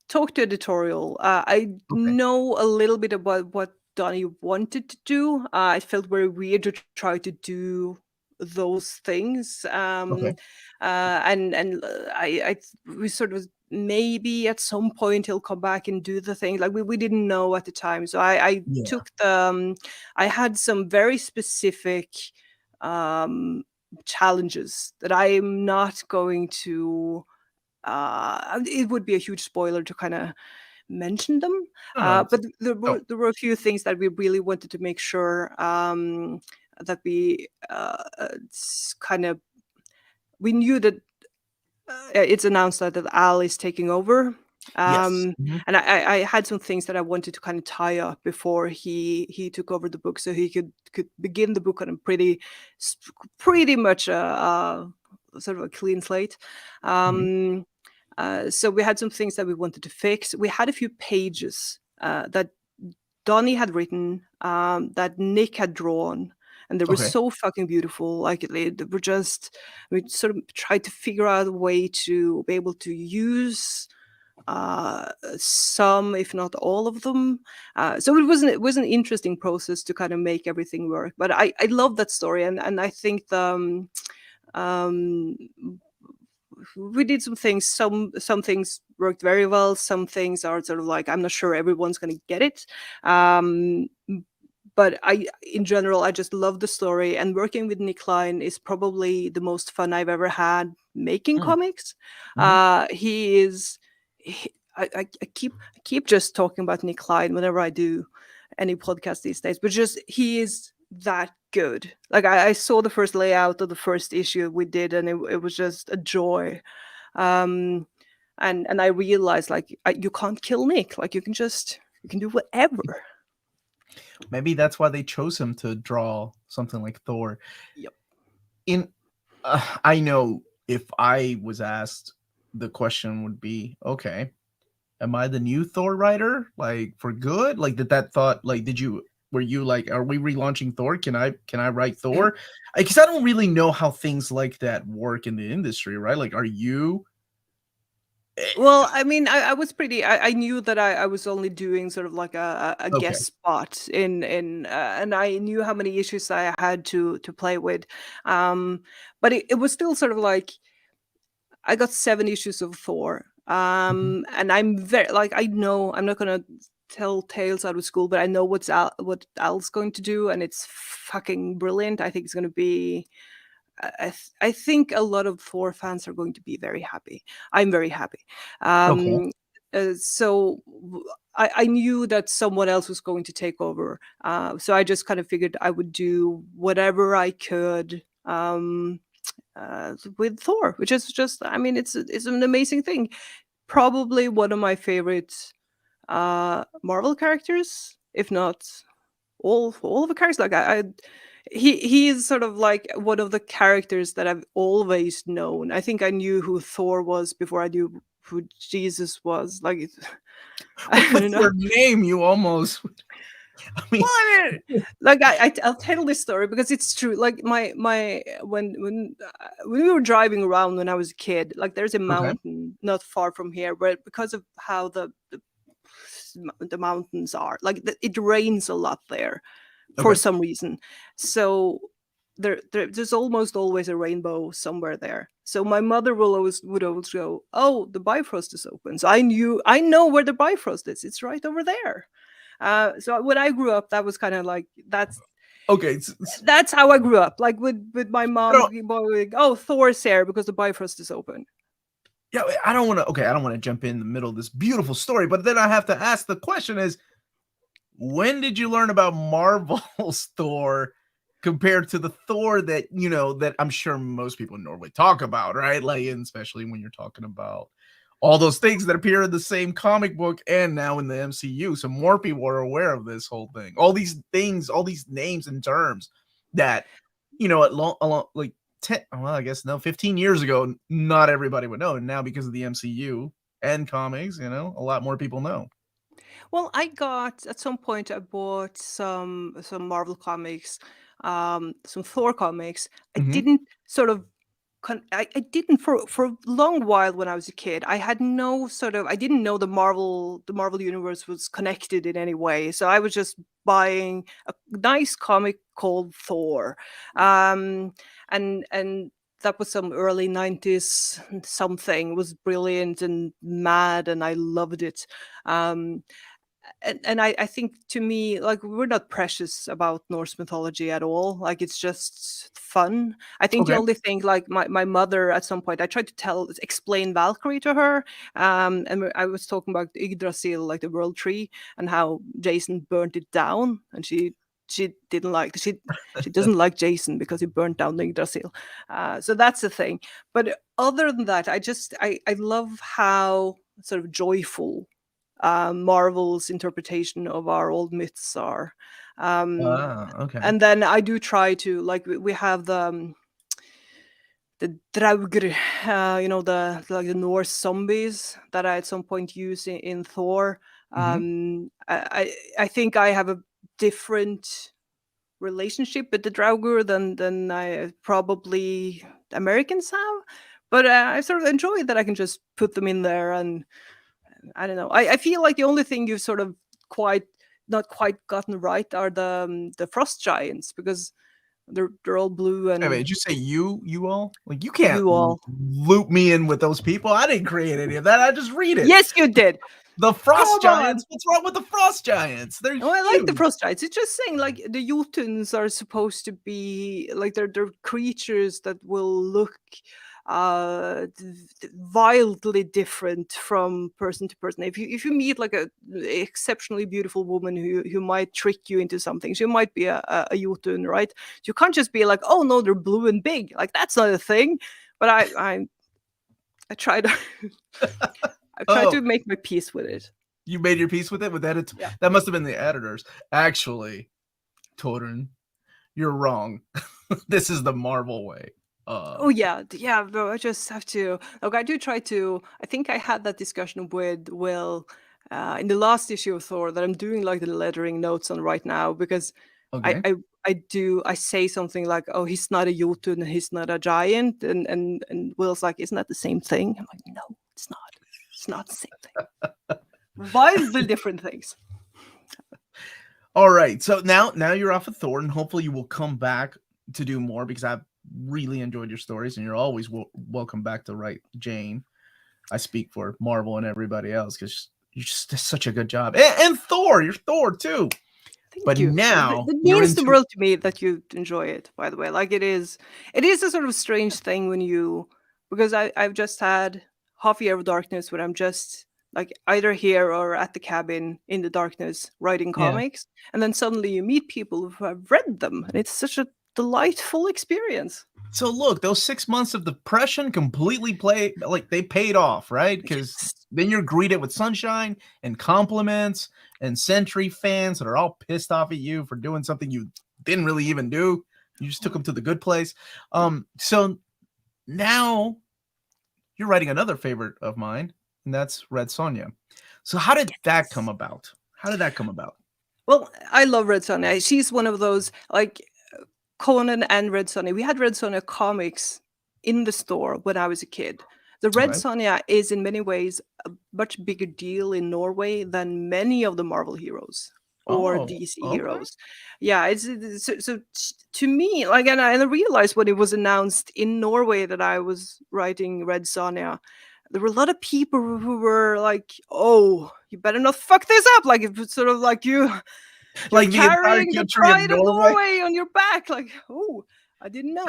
talked to editorial. I Okay. know a little bit about what Donnie wanted to do. I felt very weird to try to do those things. Okay. I we sort of, maybe at some point he'll come back and do the thing. Like, we didn't know at the time. So I Yeah. took I had some very specific um challenges that I'm not going to it would be a huge spoiler to kind of mention them. No, But it's oh, there were a few things that we really wanted to make sure that we kind of, we knew that it's announced that Al is taking over. yes. Mhm. And I had some things that I wanted to kind of tie up before he took over the book, so he could begin the book on a pretty much sort of a clean slate. Mhm. So we had some things that we wanted to fix. We had a few pages that Donnie had written, that Nick had drawn, and they were Okay. so fucking beautiful. Like, they were just, we sort of tried to figure out a way to be able to use some, if not all of them. So it was an interesting process to kind of make everything work. But I love that story, and I think um, we did some things. Some things worked very well. Some things are sort of like, I'm not sure everyone's going to get it. But in general, I just love the story, and working with Nick Klein is probably the most fun I've ever had making Mm. comics. Mhm. He is. I keep just talking about Nick Klein whenever I do any podcast these days, but just, he is that good. Like, I saw the first layout of the first issue we did, and it was just a joy. Um, and I realized, like, you can't kill Nick. Like, you can do whatever. Maybe that's why they chose him to draw something like Thor. Yep. In I know if I was asked, the question would be, okay, am I the new Thor writer? Like, for good? Like, were you like, are we relaunching Thor? Can I write Thor? Because I don't really know how things like that work in the industry, right? Like, are you Well, I mean, I was pretty. I knew that I was only doing sort of like a Okay. guest spot in, and I knew how many issues I had to play with, but it was still sort of like I got 7 issues of Thor, Mhm. and I'm very like I know I'm not gonna tell tales out of school, but I know what Al's going to do, and it's fucking brilliant. I think it's gonna be I think a lot of Thor fans are going to be very happy. I'm very happy. Okay. I knew that someone else was going to take over. So I just kind of figured I would do whatever I could with Thor, which is just, I mean, it's an amazing thing. Probably one of my favorite Marvel characters, if not all of the characters. Like he is sort of like one of the characters that I've always known. I think I knew who Thor was before I knew who Jesus was. Like Well, I with don't know. your name, you almost. I mean, Well, I mean, like I'll tell this story because it's true. Like my when we were driving around when I was a kid, like there's a okay. mountain not far from here, but because of how the mountains are, like it rains a lot there for Okay. some reason. So there's almost always a rainbow somewhere there. So my mother would always go, "Oh, the Bifrost is open." So I know where the Bifrost is. It's right over there. So when I grew up, that was kind of like Okay. that's how I grew up. Like with my mom No, going, "Oh, Thor's here because the Bifrost is open." yeah, I don't want to. Okay, I don't want to jump in the middle of this beautiful story, but then I have to ask the question: is when did you learn about Marvel's Thor compared to the Thor that that I'm sure most people in Norway talk about, right? Like, and especially when you're talking about all those things that appear in the same comic book and now in the MCU, so more people are aware of this whole thing. All these things, all these names and terms that at like 10, well, I guess no, 15 years ago, not everybody would know, and now because of the MCU and comics, a lot more people know. Well, I got at some point I bought some Marvel comics, some Thor comics. I Hmm. didn't sort of I didn't for a long while when I was a kid. I had no sort of I didn't know the Marvel universe was connected in any way. So I was just buying a nice comic called Thor. Um and that was some early 90s something. It was brilliant and mad and I loved it. Um and I think to me, like we're not precious about Norse mythology at all. Like it's just fun. I think the Okay. only thing, like my mother at some point, I tried to explain Valkyrie to her, and I was talking about Yggdrasil, like the world tree, and how Jason burnt it down, and she didn't like she doesn't like Jason because he burnt down Yggdrasil. So that's the thing. But other than that, I love how sort of joyful Marvel's interpretation of our old myths are. Um, Okay. and then I do try to like we have the Draugr, like the Norse zombies that I at some point use in Thor. Mhm. I think I have a different relationship with the Draugr than I probably Americans have. But I sort of enjoy that I can just put them in there and I don't know. I feel like the only thing you've sort of quite not quite gotten right are the frost giants because they're all blue Wait, and did you say you all? Like, you can't you all. loop me in with those people. I didn't create any of that. I just read it. Yes, you did. The Frost Come on. Giants? What's wrong with the Frost Giants? They're Oh, I like the huge. frost giants. It's just saying like the Jotuns are supposed to be like they're creatures that will look wildly different from person to person. If you meet like a exceptionally beautiful woman who might trick you into something, she might be a Jotun, right? You can't just be like, oh no, they're blue and big. Like that's not a thing. But I try to I try Oh, to make my peace with it. you made your peace with it? With that, Yeah. that must have been the editors. Actually, Torunn, you're wrong. This is the Marvel way. Oh yeah, yeah. No, I just have to. Look, I do try to. I think I had that discussion with Will in the last issue of Thor that I'm doing like the lettering notes on right now because I Okay. I I say something like, "Oh, he's not a Jotun, he's not a giant," and Will's like, "Isn't that the same thing?" I'm like, "No, it's not." It's not the same thing. Wildly different things. All right. So now you're off of Thor, and hopefully you will come back to do more because I've really enjoyed your stories, and you're always welcome back to write Jane. I speak for Marvel and everybody else because you just did such a good job. And Thor, you're Thor too. Thank you. Now it you're means the into world to me that you enjoy it, by the way. Like it is a sort of strange thing when you, because I've just had half a year of darkness where I'm just like either here or at the cabin in the darkness writing yeah. comics. And then suddenly you meet people who have read them. And it's such a delightful experience. So look, those 6 months of depression completely they paid off, right? Because Yes. then you're greeted with sunshine and compliments and Sentry fans that are all pissed off at you for doing something you didn't really even do. You just took them to the good place. So now you're writing another favorite of mine, and that's Red Sonja. So how did that come about? How did that come about? Well, I love Red Sonja. She's one of those, like Conan and Red Sonja. We had Red Sonja comics in the store when I was a kid. The Red Okay. Sonja is in many ways a much bigger deal in Norway than many of the Marvel heroes or Oh, DC okay. heroes. Yeah, so to me, like, and I realized when it was announced in Norway that I was writing Red Sonja, there were a lot of people who were like, "Oh, you better not fuck this up!" Like it's sort of like you're Like the entire carrying the country of pride of Norway? Norway on your back. Like, oh, I didn't know.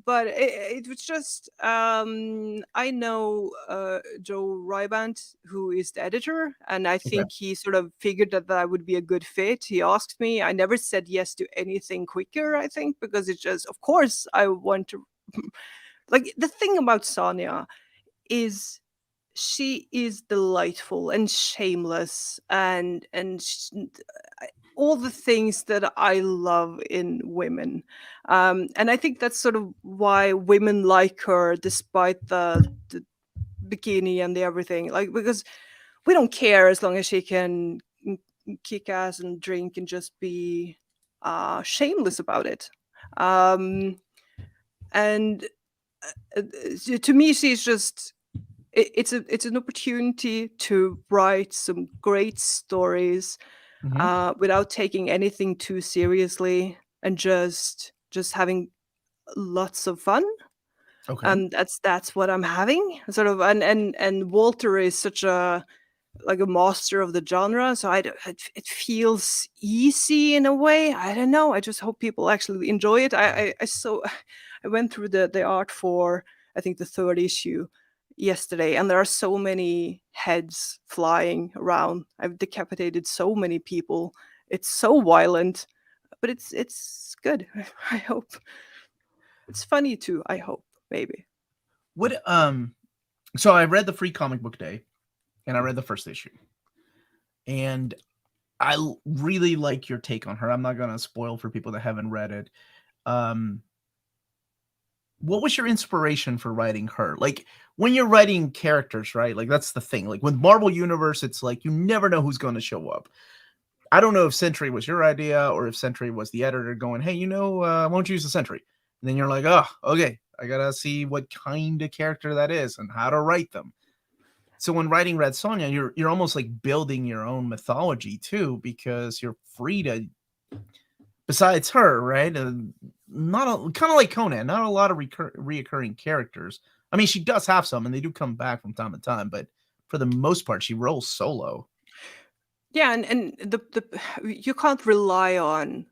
But it was just I know Joe Rybant, who is the editor, and I Okay. think he sort of figured that I would be a good fit. He asked me. I never said yes to anything quicker, I think, because it's just, of course, I want to. Like, the thing about Sonia is she is delightful and shameless and all the things that I love in women. And I think that's sort of why women like her, despite the bikini and the everything. Like, because we don't care as long as she can kick ass and drink and just be shameless about it. And to me, she's just it's an opportunity to write some great stories without taking anything too seriously and just having lots of fun. Okay. And that's what I'm having, sort of. And Walter is such a like a master of the genre, so it feels easy in a way. I don't know, I just hope people actually enjoy it. I went through the art for, I think, the third issue yesterday, and there are so many heads flying around. I've decapitated so many people. It's so violent, but it's good. I hope it's funny too. I hope, maybe. What so I read the Free Comic Book Day and I read the first issue. And I really like your take on her. I'm not going to spoil for people that haven't read it. What was your inspiration for writing her? Like, when you're writing characters, right? Like, that's the thing. Like, with Marvel Universe, it's like you never know who's going to show up. I don't know if Sentry was your idea or if Sentry was the editor going, hey, I won't use the Sentry. And then you're like, oh, okay, I got to see what kind of character that is and how to write them. So when writing Red Sonja, you're almost like building your own mythology too, because you're free to, besides her, right? Not kind of like Conan, not a lot of reoccurring characters. I mean, she does have some, and they do come back from time to time, but for the most part, she rolls solo. Yeah, and the you can't rely on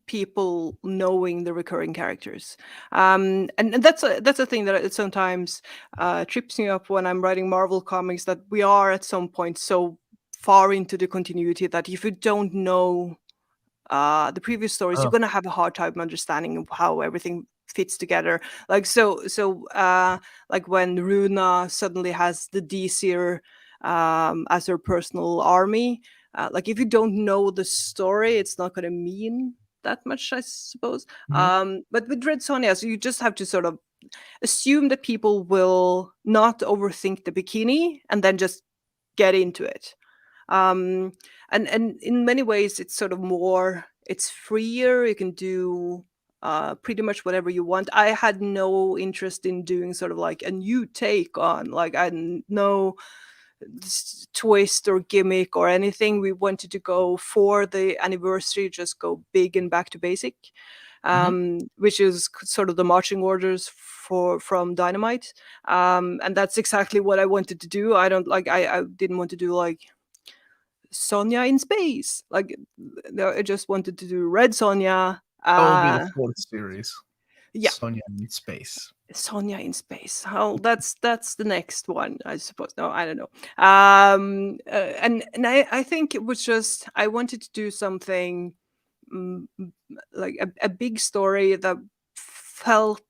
people knowing the recurring characters, and that's a thing that it sometimes trips me up when I'm writing Marvel comics, that we are at some point so far into the continuity that if you don't know the previous stories, you're Oh, gonna have a hard time understanding of how everything fits together. Like like when Runa suddenly has the Disir as her personal army. Like, if you don't know the story, it's not gonna mean that much, I suppose. mhm. But with Red Sonja, so you just have to sort of assume that people will not overthink the bikini and then just get into it. um and in many ways it's sort of more, it's freer. You can do pretty much whatever you want. I had no interest in doing sort of like a new take on, like, I had no twist or gimmick or anything. We wanted to go for the anniversary, just go big and back to basic, which is sort of the marching orders from Dynamite, and that's exactly what I wanted to do. I don't like I didn't want to do like Sonja in space. Like, no, I just wanted to do Red Sonja. That will be the fourth series. Yeah, Sonja in space. Sonja in space. Oh, that's the next one, I suppose. No, I don't know. And I think it was just I wanted to do something like a big story that felt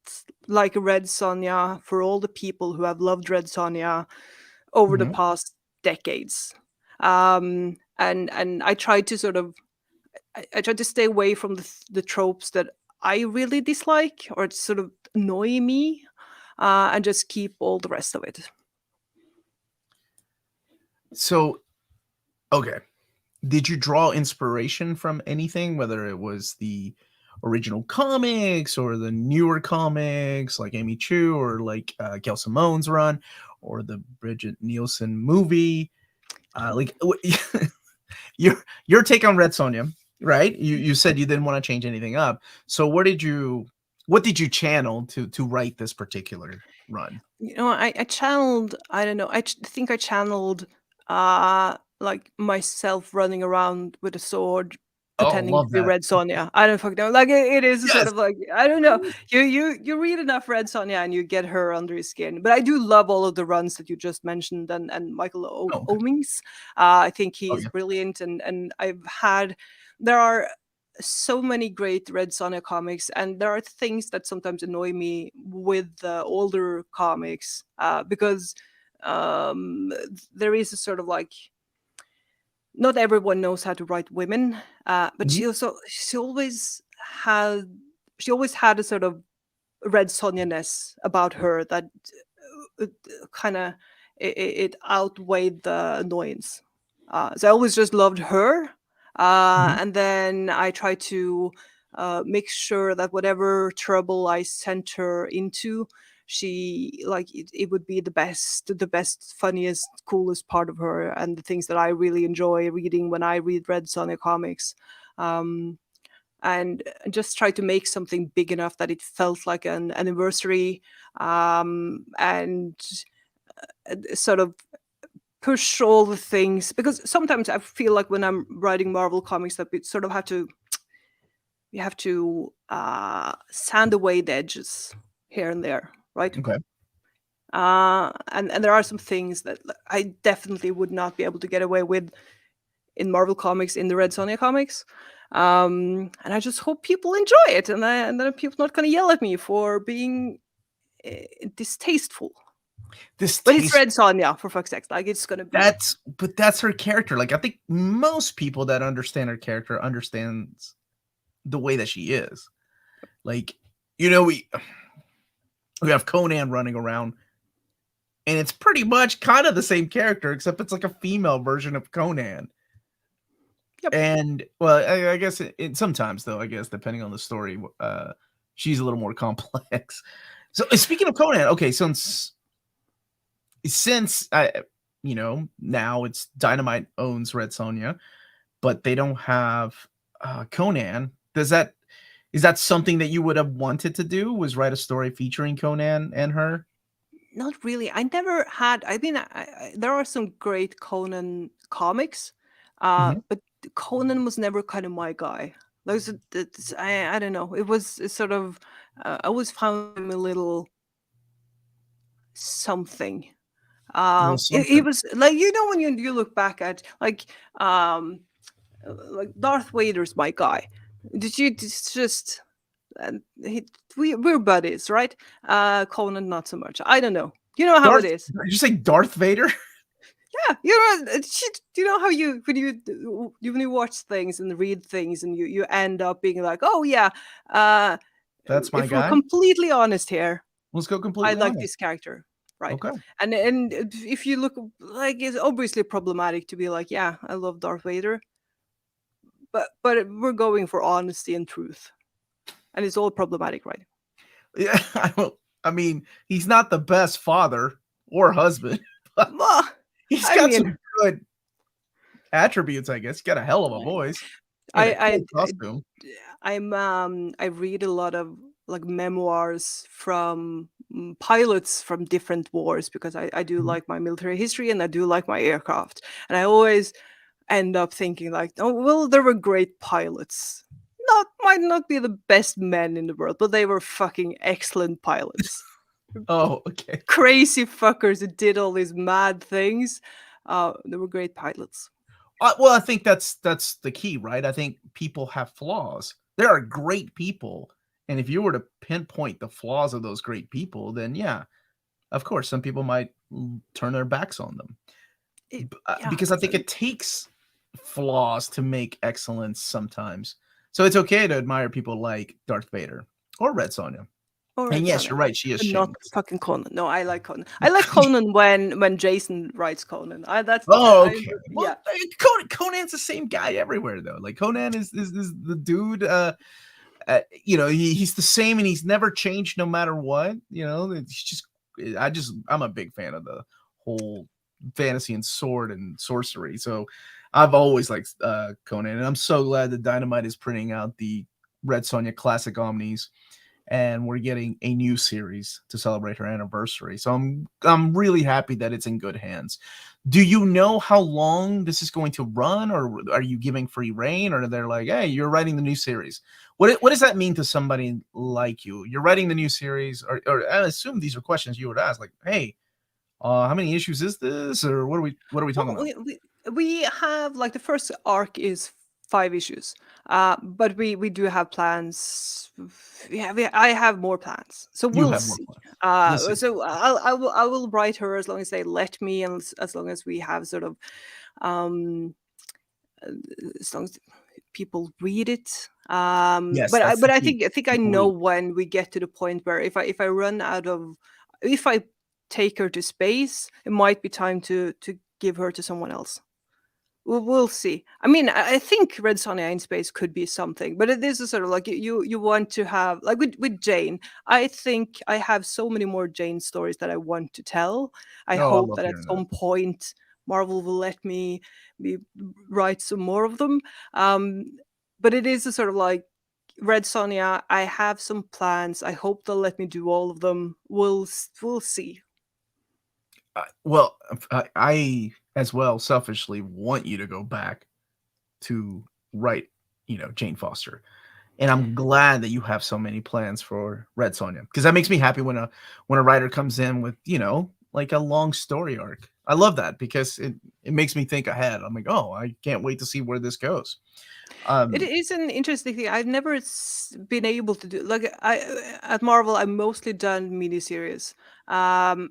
like Red Sonja for all the people who have loved Red Sonja over the past decades. And I tried to sort of I tried to stay away from the tropes that I really dislike or sort of annoy me, and just keep all the rest of it. So, okay. Did you draw inspiration from anything, whether it was the original comics or the newer comics like Amy Chu or like Gail Simone's run or the Bridget Nielsen movie? Like your take on Red Sonja, right? You said you didn't want to change anything up. So what did you channel to write this particular run? You know, I channeled. I don't know. think I channeled like myself running around with a sword Oh, pretending to love be that. Red Sonja. I don't fucking know. Like, it is a sort Yes. of like, I don't know. You read enough Red Sonja and you get her under your skin. But I do love all of the runs that you just mentioned, and Michael Oh, okay. Omings. I think he Oh, is yeah. brilliant, and there are so many great Red Sonja comics, and there are things that sometimes annoy me with the older comics, because there is a sort of like, not everyone knows how to write women, but Mhm. she always had a sort of Red Sonja-ness about her that kind of it outweighed the annoyance. So I always just loved her, Mhm. and then I try to make sure that whatever trouble I sent her into, she like it would be the best, funniest, coolest part of her, and the things that I really enjoy reading when I read Red Sonja comics. Um, and just try to make something big enough that it felt like an anniversary, and sort of push all the things, because sometimes I feel like when I'm writing Marvel comics that we sort of have to sand away the edges here and there, right? Okay. And there are some things that I definitely would not be able to get away with in Marvel comics, in the Red Sonja comics. And I just hope people enjoy it, and then people not going to yell at me for being distasteful. But it's Red Sonja, for fuck's sake. Like, it's going to be. That's her character. Like, I think most people that understand her character understands the way that she is. Like, we have Conan running around, and it's pretty much kind of the same character, except it's like a female version of Conan. Yep. And well, I guess sometimes, though, I guess depending on the story, she's a little more complex. So speaking of Conan, okay, since now it's Dynamite owns Red Sonja, but they don't have Conan. Is that something that you would have wanted to do? Was write a story featuring Conan and her? Not really. I never had. I mean, there are some great Conan comics, Mhm. but Conan was never kind of my guy. Like, I don't know. It's sort of. I always found him a little something. Little It something. was like, when you look back at like Darth Vader's my guy. It's just. And we're buddies, right? Conan, not so much. I don't know. You know how it is. Did you say Darth Vader? Yeah, you know how when you watch things and read things, and you end up being like, oh yeah. That's my If we're guy. completely honest here, Let's go I completely like honest. this character, right? Okay. And if you look, like, it's obviously problematic to be like, yeah, I love Darth Vader, but we're going for honesty and truth. and it's all problematic, right? Yeah, I mean, he's not the best father or husband, but Well, he's I got mean, some good attributes, I guess. He's got a hell of a voice and a I cool costume. I read a lot of like memoirs from pilots from different wars because I do Mhm. like my military history and I do like my aircraft, and I always end up thinking like, oh well, there were great pilots. Not might not be the best men in the world, but they were fucking excellent pilots. Oh, okay. Crazy fuckers who did all these mad things. They were great pilots. Well, I think that's the key, right? I think people have flaws. There are great people, and if you were to pinpoint the flaws of those great people, then yeah, of course, some people might turn their backs on them. Yeah, Because I think it takes flaws to make excellence sometimes. So it's okay to admire people like Darth Vader or Red Sonja. or And Red yes, Sonja, you're right. She is but not shameless. fucking Conan. No, I like Conan. I like Conan when Jason writes Conan. Oh, okay. Well, Yeah. Conan's the same guy everywhere, though. Like Conan is the dude. He's the same, and he's never changed no matter what. It's just I'm a big fan of the whole fantasy and sword and sorcery. So I've always liked Conan, and I'm so glad that Dynamite is printing out the Red Sonja Classic Omnis, and we're getting a new series to celebrate her anniversary. So I'm really happy that it's in good hands. Do you know how long this is going to run, or are you giving free reign, or they're like, hey, you're writing the new series? What does that mean to somebody like you? You're writing the new series, or I assume these are questions you would ask, like, hey, how many issues is this, or what are we talking Well, about? we have like the first arc is 5 issues, but we do have plans. Yeah, I have more plans, so You we'll have more see. fun. We'll see. So I will write her as long as they let me, and as long as we have sort of um, uh, as long as people read it. Yes, But that's the I key. think I People know read. when we get to the point where if I run out of, if I take her to space, it might be time to give her to someone else. We'll see. I mean, I think Red Sonja in space could be something, but it is a sort of like you want to have like with Jane. I think I have so many more Jane stories that I want to tell. I Oh, I hope love that at hearing that. some point Marvel will let me be, write some more of them. Um, but it is a sort of like Red Sonja. I have some plans. I hope they'll let me do all of them. We'll see. Well, I as well selfishly want you to go back to write, Jane Foster. And I'm glad that you have so many plans for Red Sonja, because that makes me happy when a writer comes in with, like a long story arc. I love that because it makes me think ahead. I'm like, oh, I can't wait to see where this goes. It Um, is an interesting thing. I've never been able to do like I at Marvel. I've mostly done miniseries,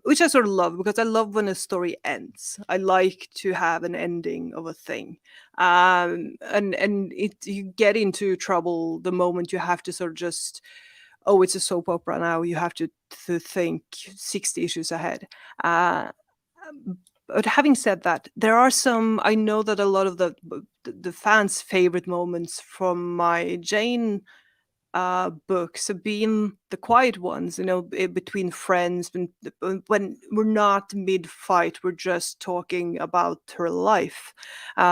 which I sort of love because I love when a story ends. I like to have an ending of a thing, and you get into trouble the moment you have to sort of just, oh, it's a soap opera now. You have to think 60 issues ahead. Uh, but having said that, there are some. I know that a lot of the fans' favorite moments from my Jane books have been the quiet ones, between friends, when we're not mid-fight, we're just talking about her life.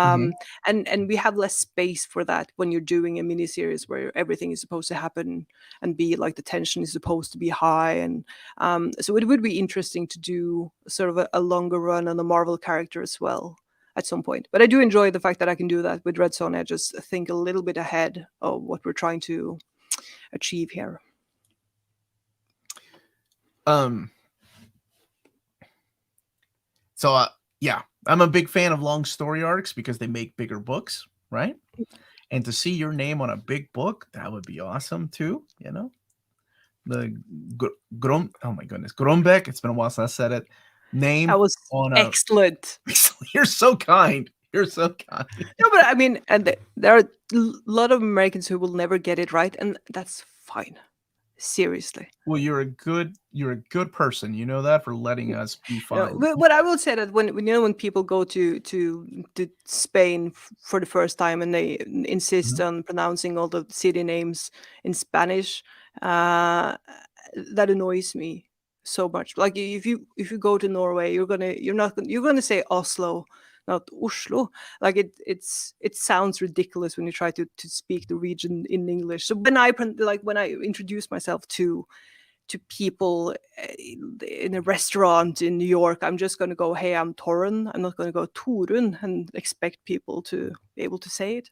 mhm. And we have less space for that when you're doing a miniseries where everything is supposed to happen and be like the tension is supposed to be high. And so it would be interesting to do sort of a longer run on the Marvel character as well at some point. But I do enjoy the fact that I can do that with Red Sonja. Just think a little bit ahead of what we're trying to achieve here. Um, so yeah, I'm a big fan of long story arcs because they make bigger books, right? And to see your name on a big book, that would be awesome too. The oh my goodness, Grønbekk. It's been a while since I said it. Name That was on a. excellent. You're so kind. You're so kind. No, but I mean, and there are a lot of Americans who will never get it right, and that's fine. Seriously. Well, you're a good person. You know that, for letting us be fine. But I will say that when people go to Spain for the first time and they insist Mhm. on pronouncing all the city names in Spanish, that annoys me so much. Like if you go to Norway, you're gonna say Oslo, not Oslo. Like it sounds ridiculous when you try to speak the region in English. So when I introduce myself to people in a restaurant in New York, I'm just going to go, "Hey, I'm Torunn." I'm not going to go Torunn and expect people to be able to say it.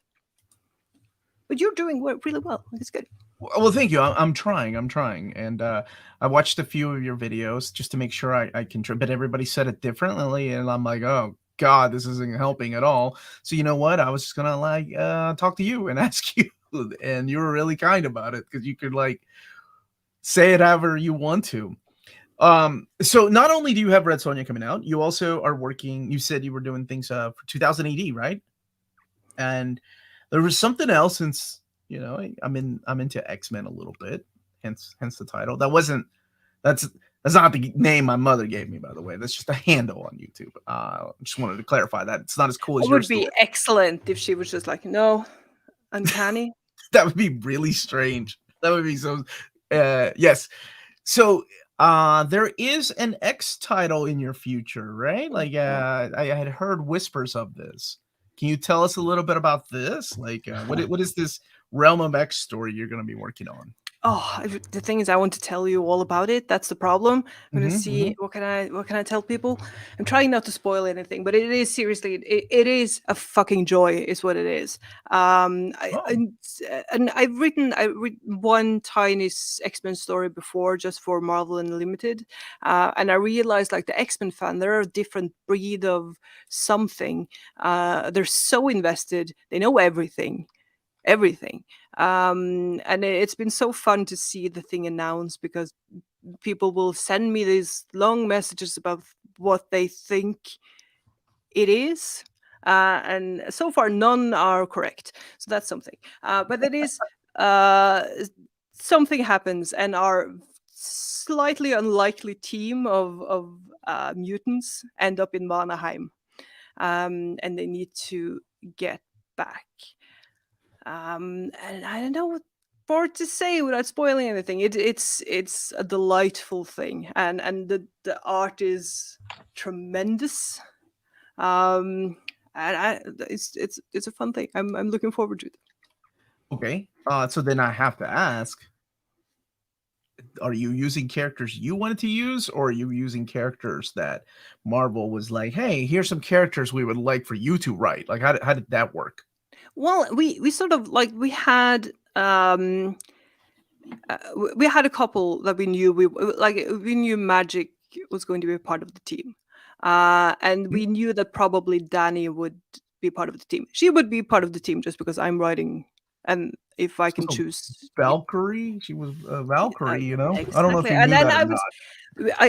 But you're doing really well. It's good. Well, thank you. I'm trying. I'm trying, and I watched a few of your videos just to make sure I can. But everybody said it differently, and I'm like, oh God, this isn't helping at all. So you know what? I was just gonna like talk to you and ask you, and you were really kind about it because you could like say it however you want to. So not only do you have Red Sonja coming out, you also are working. You said you were doing things for 2000 AD, right? And there was something else, since I'm into X-Men a little bit, hence the title. That's not the name my mother gave me, by the way. That's just a handle on YouTube. Just wanted to clarify that it's not as cool as It your would be story. excellent if she was just like, no, uncanny. That would be really strange. That would be so. Yes. So there is an X title in your future, right? Like I had heard whispers of this. Can you tell us a little bit about this? Like what is this Realm of X story you're going to be working on? Oh, the thing is, I want to tell you all about it. That's the problem. I'm gonna see Mhm. what can I tell people. I'm trying not to spoil anything, but it is seriously, it is a fucking joy, is what it is. Oh. And I read one tiny X-Men story before, just for Marvel Unlimited, and I realized like the X-Men fan, they're a different breed of something. They're so invested. They know everything. And it's been so fun to see the thing announced, because people will send me these long messages about what they think it is. And so far, none are correct. So that's something. But it is something happens, and our slightly unlikely team of mutants end up in Vanaheim, and they need to get back. And I don't know what more to say without spoiling anything. It's a delightful thing, and the art is tremendous. And it's a fun thing. I'm looking forward to it. Okay. So then I have to ask, are you using characters you wanted to use, or are you using characters that Marvel was like, "Hey, here's some characters we would like for you to write." Like how did that work? Well, we sort of like we had a couple that we knew we knew Magic was going to be a part of the team, and we knew that probably Danny would be part of the team. She would be part of the team just because I'm writing, and if I can So choose, Valkyrie, she was a uh, Valkyrie, you know? I don't know if exactly. you And knew then that or not.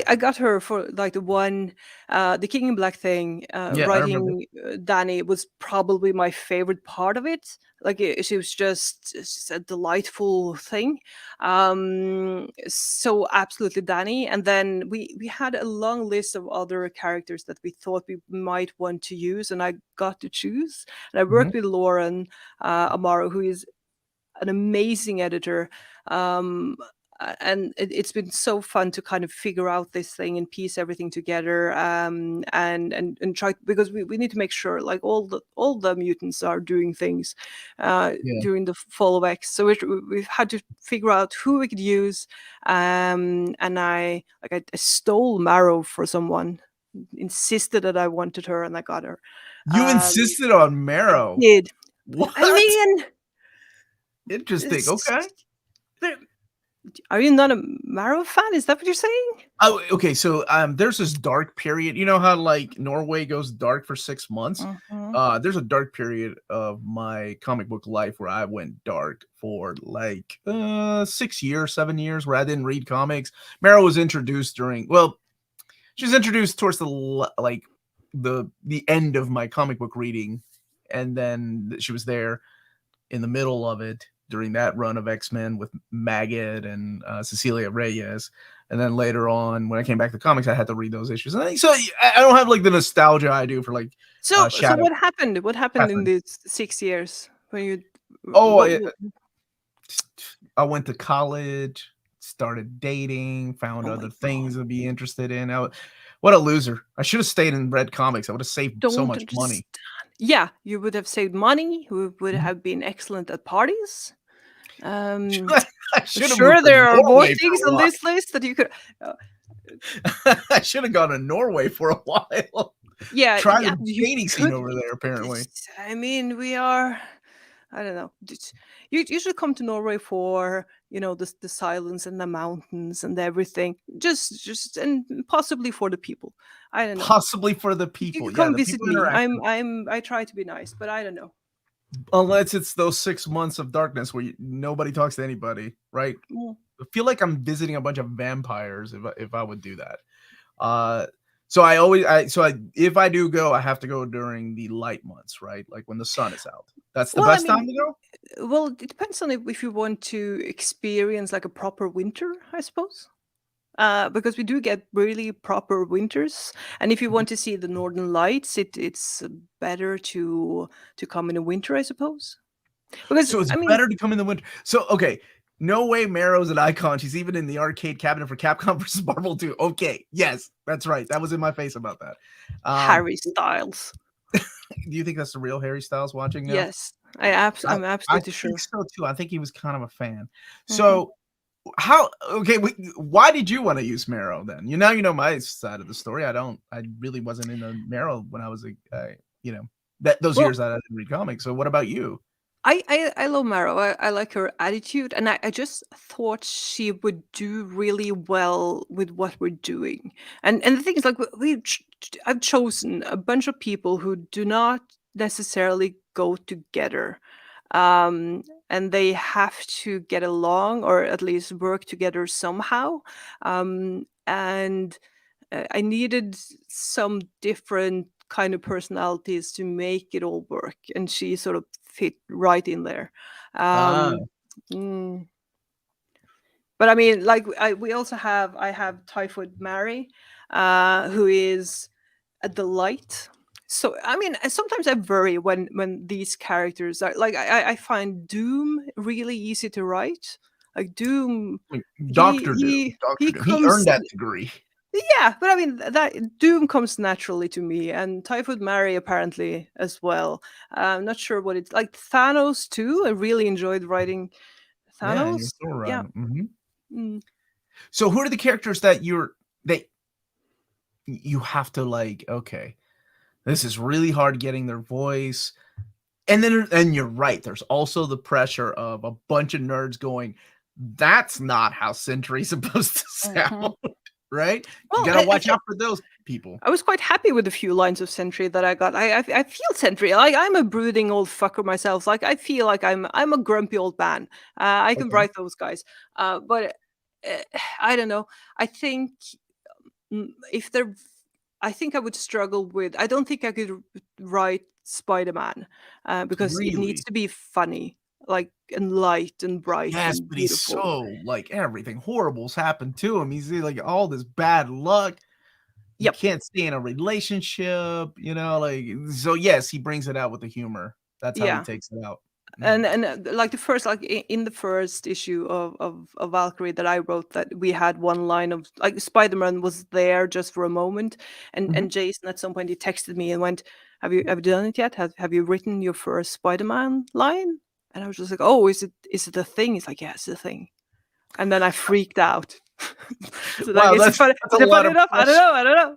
I got her for like the King in Black thing. Yeah, I remember. Writing Danny was probably my favorite part of it. Like she was just a delightful thing. So absolutely Danny. And then we had a long list of other characters that we thought we might want to use, and I got to choose. And I Mhm. worked with Lauren Amaro, who is an amazing editor. Um, and it's been so fun to kind of figure out this thing and piece everything together, and try, because we need to make sure like all the mutants are doing things Yeah. during the fall of X. So we've had to figure out who we could use, and I stole Marrow for someone, insisted that I wanted her, and I got her. You insisted on Marrow. Did I What? mean? Interesting. Okay. It's, but are you not a Marrow fan? Is that what you're saying? Oh, okay. So there's this dark period. You know how like Norway goes dark for 6 months? Mhm. There's a dark period of my comic book life where I went dark for like 6 years, 7 years, where I didn't read comics. Marrow was introduced she was introduced towards like the end of my comic book reading, and then she was there in the middle of it. during that run of X-Men with Maggot and Cecilia Reyes. And then later on, when I came back to comics, I had to read those issues. And so I don't have like the nostalgia I do for like So Shadow. what happened? What happened in Catherine. these 6 years when you? Oh, What, I went to college, started dating, found oh my other god! things to be interested in. What a loser! I should have stayed and read comics. I would have saved so Don't much understand. money. Yeah, you would have saved money. You would Mhm. have been excellent at parties. Um, I should have moved sure, to there are more Norway things for a on while. this list that you could. Uh, I should have gone to Norway for a while. yeah, Try yeah, the you dating scene could. over there, apparently. I mean, we are. I don't know. You should come to Norway for the silence and the mountains and everything. Just and possibly for the people. I don't know. Possibly for the You people. could Yeah, come the visit people me. interaction. I try to be nice, but I don't know. Unless it's those 6 months of darkness where nobody talks to anybody, right? Mm. I feel like I'm visiting a bunch of vampires if I would do that. Uh, so I always if I do go, I have to go during the light months, right? Like when the sun is out. That's the Well, I best mean, time to go. well, it depends on if you want to experience like a proper winter, I suppose. Because we do get really proper winters, and if you Mhm. want to see the northern lights, it's better to come in the winter, I suppose. Because So it's I mean, better to come in the winter. So okay, no way Marrow's an icon. She's even in the arcade cabinet for Capcom versus Marvel 2. Okay, yes, that's right. That was in my face about that. Harry Styles. Do you think that's the real Harry Styles watching now? Yes, I I'm I absolutely think sure. so too. I think he was kind of a fan. Mhm. So how okay, why did you want to use Marrow then? You know my side of the story. I really wasn't into Marrow when I was you know, that those Well, years that I didn't read comics. So what about you? I love Maro. I like her attitude, and I just thought she would do really well with what we're doing. And the thing is, like I've chosen a bunch of people who do not necessarily go together, and they have to get along or at least work together somehow. And I needed some different kind of personalities to make it all work, and she sort of fit right in there. Ah, Um, mm, but I mean, like we also have I have Typhoid Mary, who is a delight. So I mean, sometimes I worry when these characters are like I find Doom really easy to write. Like Doom, like he Doctor Doom. he Doctor he Doom. He earned comes. that degree. Yeah, but I mean that Doom comes naturally to me, and Typhoid Mary apparently as well. I'm not sure what it's like. Thanos too. I really enjoyed writing Yeah, you're Thanos. so Yeah. right. Mhm. Mm. So who are the characters that you have to like, okay, this is really hard getting their voice. And you're right. There's also the pressure of a bunch of nerds going, that's not how Sentry's supposed to Mhm. sound, right? You Well, got to watch out for those people. I was quite happy with the few lines of Sentry that I got. I feel Sentry. Like I'm a brooding old fucker myself. Like I feel like I'm a grumpy old man. I can Okay. write those guys. But I don't know. I think if they're I think I would struggle with I don't think I could write Spider-Man, because it needs Really? to be funny, like, and light and bright Yes, and but he's beautiful. so like everything horrible's happened to him. He's like all this bad luck. He Yep. can't stay in a relationship, like so yes, he brings it out with the humor. That's how he Yeah. takes it out. Mhm. And like the first like in the first issue of Valkyrie that I wrote, that we had one line of like Spider-Man was there just for a moment, Mhm. and Jason at some point he texted me and went, have you done it yet? Have you written your first Spider-Man line?" And I was just like, "Oh, is it a thing?" He's like, "Yeah, it's a thing." And then I freaked out. So like, Wow, that's a is it lot funny of enough? I don't pressure. know. I don't know.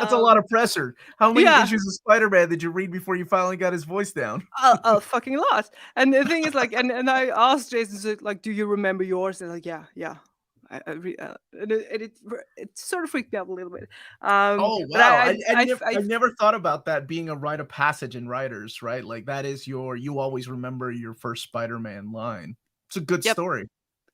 That's a lot of Um, pressure. How many yeah, issues of Spider-Man did you read before you finally got his voice down? a fucking lot. And the thing is, like, and I asked Jason, so, like, "Do you remember yours?" And like, "Yeah, yeah." And it sort of freaked me out a little bit. Oh, But wow. I I never thought about that being a rite of passage in writers, right? Like, that is you always remember your first Spider-Man line. It's a good yep. story.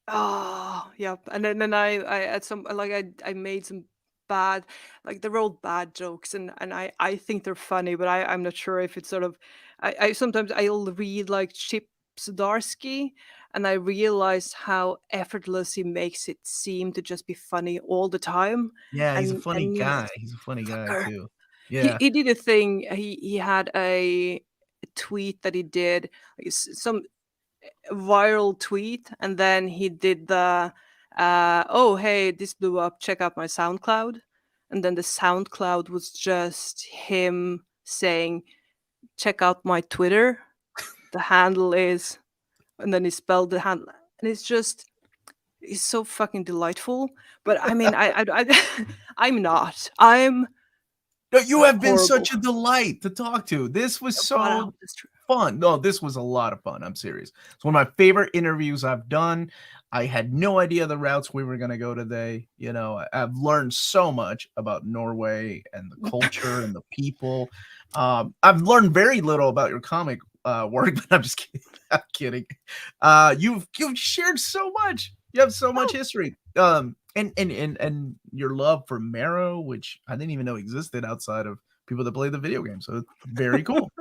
Oh, yep. And then I at some like I made some bad like they're all bad jokes, and I think they're funny, but I'm not sure if it's sort of I sometimes I'll read like chip Zdarsky, and I realized how effortless he makes it seem to just be funny all the time. Yeah, he's a funny And guy. He's a funny guy fucker. too. He Yeah. he did a thing. He had a tweet that he did, like, some viral tweet, and then he did the oh hey, this blew up, check out my SoundCloud. And then the SoundCloud was just him saying, check out my Twitter, the handle is, and then he spelled the handle, and it's so fucking delightful. But I mean, I'm not, I'm No, you have been horrible. such a delight to talk to. This was But I so hope that's true. fun. No, this was a lot of fun. I'm serious. It's one of my favorite interviews I've done. I had no idea the routes we were going to go today. You know, I've learned so much about Norway and the culture and the people. I've learned very little about your comic work, but I'm just kidding. I'm kidding. You've shared so much. You have so much Oh, history. And your love for Marrow, which I didn't even know existed outside of people that play the video game. So it's very cool.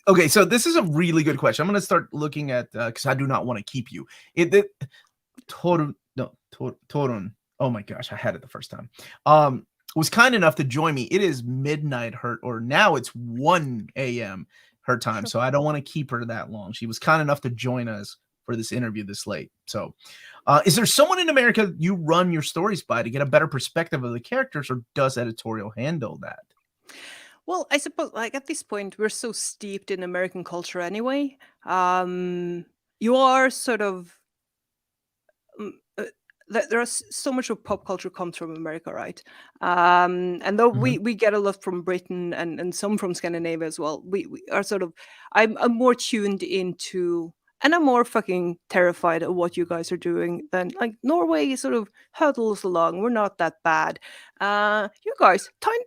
Okay, so this is a really good question. I'm gonna start looking at because I do not want to keep you. Torunn, no, Torunn. Oh my gosh, I had it the first time. Was kind enough to join me. It is midnight or now it's 1 a.m. her time, so I don't want to keep her that long. She was kind enough to join us for this interview this late. So, is there someone in America you run your stories by to get a better perspective of the characters, or does editorial handle that? well, I suppose, like, at this point, we're so steeped in American culture anyway. You are sort of, mm, uh, there's so much of pop culture comes from America, right? And though Mhm. we get a lot from Britain and some from Scandinavia as well, we are sort of, I'm more tuned into, and I'm more fucking terrified of what you guys are doing than, like, Norway sort of hurdles along. We're not that bad. You guys, tiny,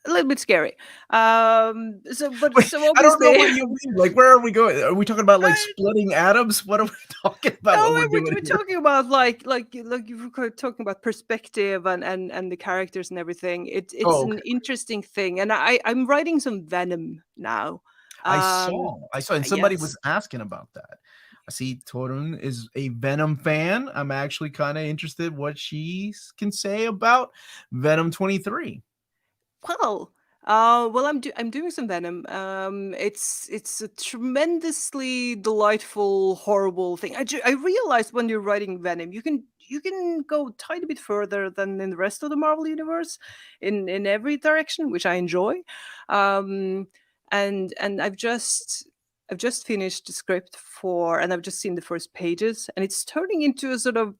a little bit scary. Wait, So I don't know obviously, what you mean. Like, where are we going? Are we talking about like splitting atoms? What are we talking about? What no, we're doing we're here? talking about, like you were talking about perspective and the characters and everything. It's Oh, an okay. interesting thing, and I'm writing some Venom now. Um, I saw, and somebody yes. was asking about that. I see Torunn is a Venom fan. I'm actually kind of interested what she can say about Venom 23. Well, I'm doing some Venom. It's a tremendously delightful, horrible thing. I realized when you're writing Venom, you can go a tiny bit further than in the rest of the Marvel universe, in every direction, which I enjoy. Um, and I've just finished the script for, and I've just seen the first pages, and it's turning into a sort of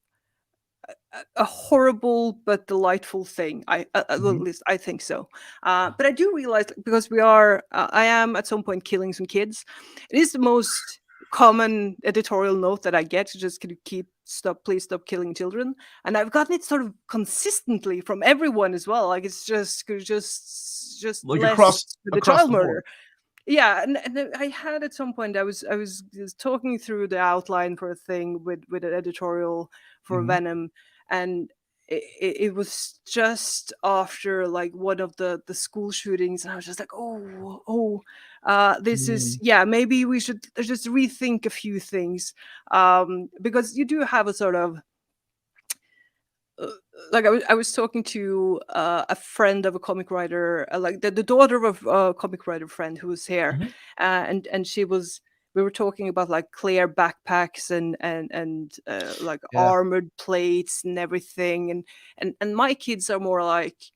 a horrible but delightful thing. Well, at Mhm. least I think so. But I do realize, like, because I am at some point killing some kids. It is the most common editorial note that I get, to just kind of please stop killing children. And I've gotten it sort of consistently from everyone as well. Like, it's just Like less with the across child the board. murder. Yeah, and then I had, at some point, I was just talking through the outline for a thing with an editorial for Mhm. Venom, and it was just after, like, one of the school shootings, and I was just like, this is, Mm. yeah, maybe we should just rethink a few things, because you do have a sort of, uh, like, I was talking to a friend of a comic writer, like the daughter of a comic writer friend who was here, Mhm. and she was. We were talking about, like, clear backpacks and like Yeah. armored plates and everything, and my kids are more like,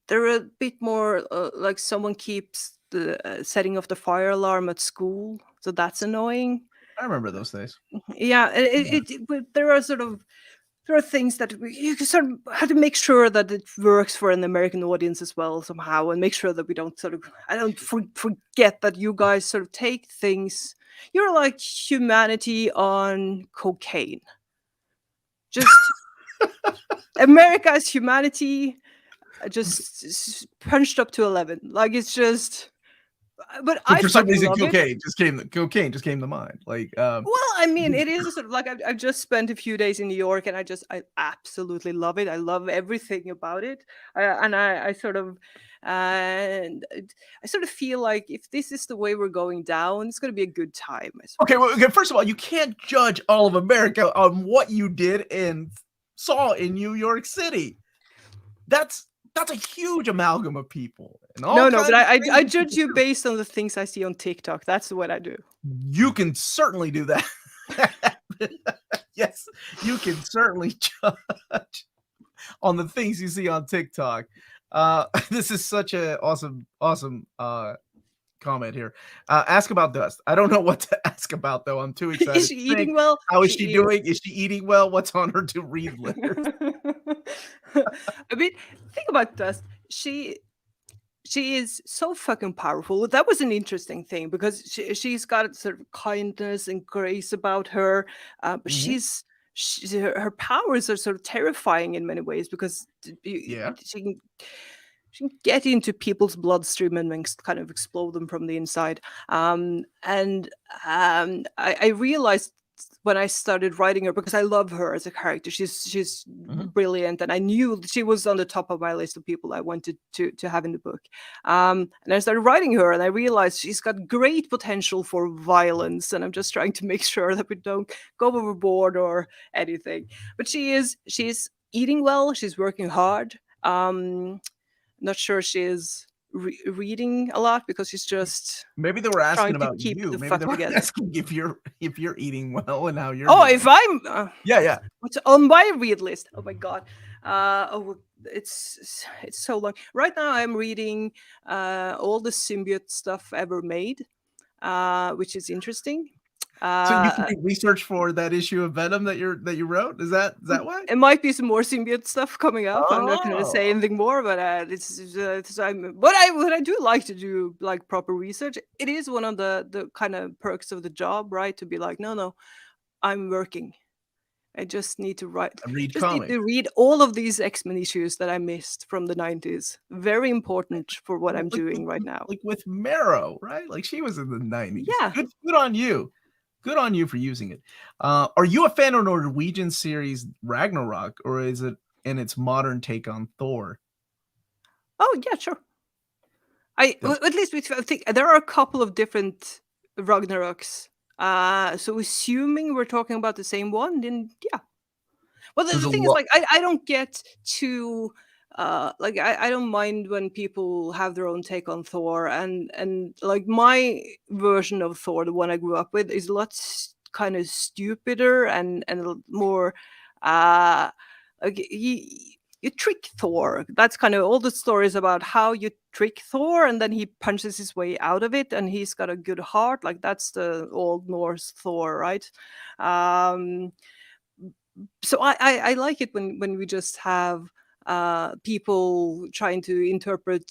they're a bit more, like, someone keeps the setting off the fire alarm at school, so that's annoying. I remember those days. Yeah, Yeah. but there are things that you sort of have to make sure that it works for an American audience as well somehow, and make sure that we don't sort of, I don't forget that you guys sort of take things. You're like humanity on cocaine. Just America's humanity, just punched up to 11. Like, it's just, but But I for some fucking reason, love it. cocaine just came to mind. Like, Well, I mean, it is a sort of like, I've just spent a few days in New York, and I absolutely love it. I love everything about it, and I sort of, And I sort of feel like if this is the way we're going down, it's going to be a good time. Okay, well, okay, first of all, you can't judge all of America on what you did and saw in New York City. That's a huge amalgam of people. And all No, but I judge you people. based on the things I see on TikTok. That's what I do. You can certainly do that. Yes, you can certainly judge on the things you see on TikTok. This is such a awesome comment here. Ask about Dust. I don't know what to ask about though. I'm too excited. Is she eating well? How is she doing? Is she eating well? What's on her to read list? I mean, think about Dust. She is so fucking powerful. That was an interesting thing because she's got sort of kindness and grace about her, but her powers are sort of terrifying in many ways because she can get into people's bloodstream and then kind of explode them from the inside. I realized when I started writing her, because I love her as a character, she's brilliant, and I knew she was on the top of my list of people I wanted to have in the book. And I started writing her, and I realized she's got great potential for violence, and I'm just trying to make sure that we don't go overboard or anything. But she's eating well, she's working hard. Not sure she's reading a lot because she's just maybe they were asking about you. Maybe they were asking if you're eating well and how you're. Oh, if I'm yeah. What's on my read list? Oh my god. It's so long. Right now I'm reading all the symbiote stuff ever made, which is interesting. So you can do research for that issue of Venom that you wrote? Is that why? It might be some more symbiote stuff coming up. I'm not going to say anything more, but what I do like to do, like proper research. It is one of the kind of perks of the job, right? To be like, no, I'm working. I just need to write. Need to read all of these X-Men issues that I missed from the 90s. Very important for what I'm doing right now. Like with Marrow, right? Like she was in the 90s. Yeah. Good on you. Good on you for using it. Are you a fan of Norwegian series Ragnarok, or is it in its modern take on Thor? Oh yeah, sure. At least I think there are a couple of different Ragnaroks. So assuming we're talking about the same one, then yeah. Well, the thing is, like, I don't get to like I don't mind when people have their own take on Thor, and like my version of Thor, the one I grew up with, is a lot kind of stupider and more like you trick Thor. That's kind of all the stories about how you trick Thor, and then he punches his way out of it, and he's got a good heart. Like that's the old Norse Thor, right? So I like it when we just have people trying to interpret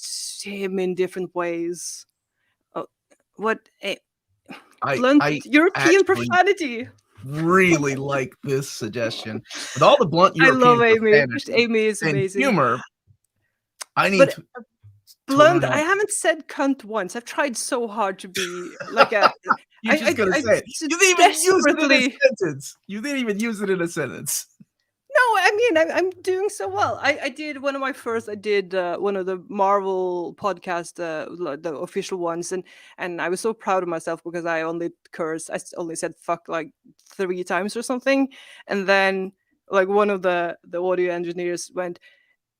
him in different ways. Blunt European profanity. Really like this suggestion. With all the blunt European I love Amy. Amy is amazing. Humor. I need to. Blunt. I haven't said cunt once. I've tried so hard to be like a. You're just gonna say it. You didn't even use it in a sentence. You didn't even use it in a sentence. No, I mean I'm doing so well. I did one of my first. I did one of the Marvel podcast, the official ones, and I was so proud of myself because I only cursed. I only said fuck like 3 times or something, and then like one of the audio engineers went,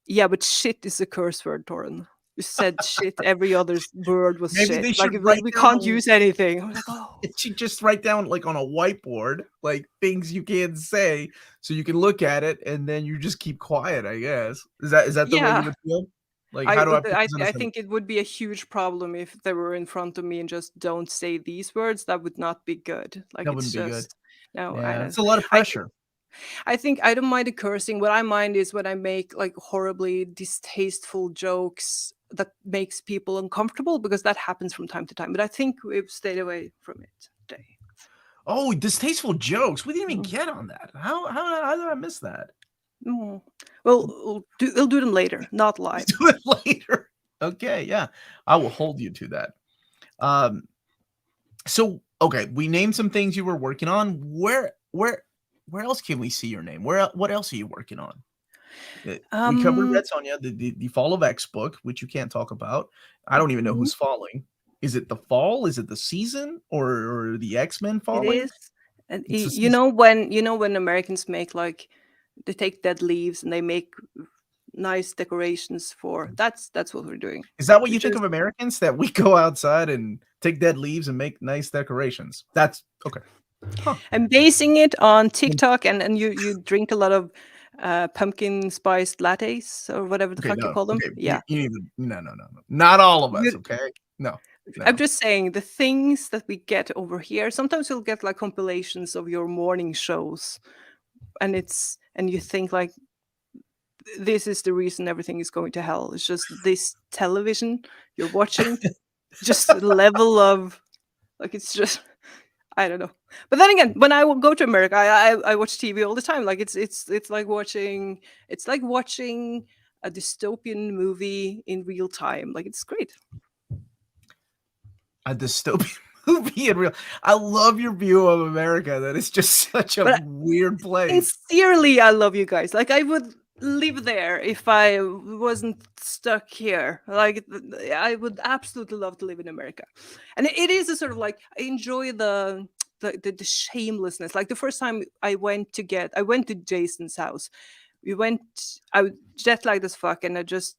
"Yeah, but shit is a curse word, Torunn. You said shit. Every other word was Maybe shit. Like we can't use anything." I was like, oh. It should just write down like on a whiteboard, like things you can't say, so you can look at it, and then you just keep quiet. I guess is that the way you would feel? Like how do I think it would be a huge problem if they were in front of me and just don't say these words. That would not be good. Like that wouldn't be good. No, it's a lot of pressure. I think I don't mind the cursing. What I mind is when I make like horribly distasteful jokes that makes people uncomfortable, because that happens from time to time. But I think we've stayed away from it today. Oh, distasteful jokes. We didn't even get on that. How did I miss that? Well, we'll do them later, not live. Do it later. Okay, yeah. I will hold you to that. So okay, we named some things you were working on. Where else can we see your name? What else are you working on? We covered Um, Red Sonja, the Fall of X book, which you can't talk about. I don't even know mhm, who's falling. Is it the fall? Is it the season, or the X-Men it falling? is. And It's the you season. know when Americans make like they take dead leaves and they make nice decorations for that's what we're doing. Is that what We're you think of just Americans? That we go outside and take dead leaves and make nice decorations? That's okay. Huh. I'm basing it on Mm, TikTok and you drink a lot of pumpkin spiced lattes or whatever the okay, fuck you no. call them. Okay, Yeah. you need to no, no, no, no. Not all of us, You, okay? No, I'm no. just saying the things that we get over here. Sometimes you'll get like compilations of your morning shows, and you think like this is the reason everything is going to hell. It's just this television you're watching, just a level of like it's just I don't know. But then again, when I will go to America, I watch TV all the time. Like it's like watching a dystopian movie in real time. Like it's great. A dystopian movie in real. I love your view of America. That it's just such a But weird place. sincerely, I love you guys. Like I would live there if I wasn't stuck here. Like I would absolutely love to live in America. And it is a sort of like I enjoy the shamelessness. Like the first time I went to Jason's house. I was jet lagged as fuck and I just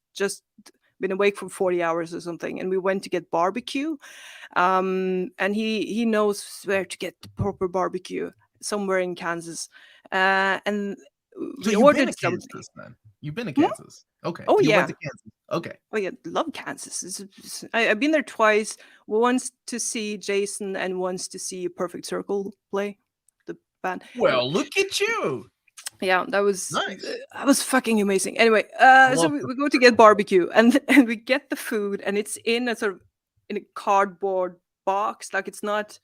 been awake for 40 hours or something and we went to get barbecue and he knows where to get the proper barbecue somewhere in Kansas and So we you've been ordered to something. Kansas then? You've been to Hmm? Kansas. Okay. Oh You went yeah. to Kansas. Okay. Oh yeah, love Kansas. I've been there twice. Once to see Jason, and once to see Perfect Circle play the band. Anyway, Well, look at you. yeah, Nice. that was fucking amazing. Anyway, I so love we Perfect go to get Circle. barbecue, and and we get the food, and it's in a sort of in a cardboard box. Like it's not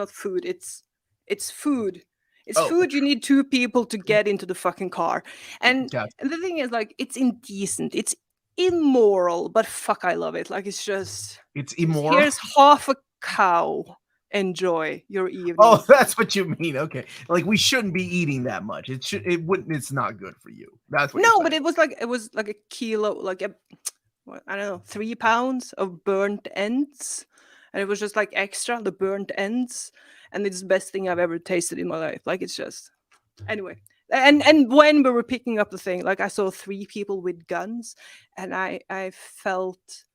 food. It's food. It's Oh, food you need two people to get into the fucking car. gotcha. And the thing is like it's indecent. It's immoral, but fuck I love it. Like it's just It's immoral. here's half a cow. Enjoy your evening. Oh, that's what you mean. Okay. Like we shouldn't be eating that much. It wouldn't it's not good for you. That's what you're No, but saying. it was like a kilo, like a what, I don't know, 3 pounds of burnt ends, and it was just like extra the burnt ends, and it's the best thing I've ever tasted in my life. Like it's just anyway. And when we were picking up the thing, like I saw three people with guns, and I felt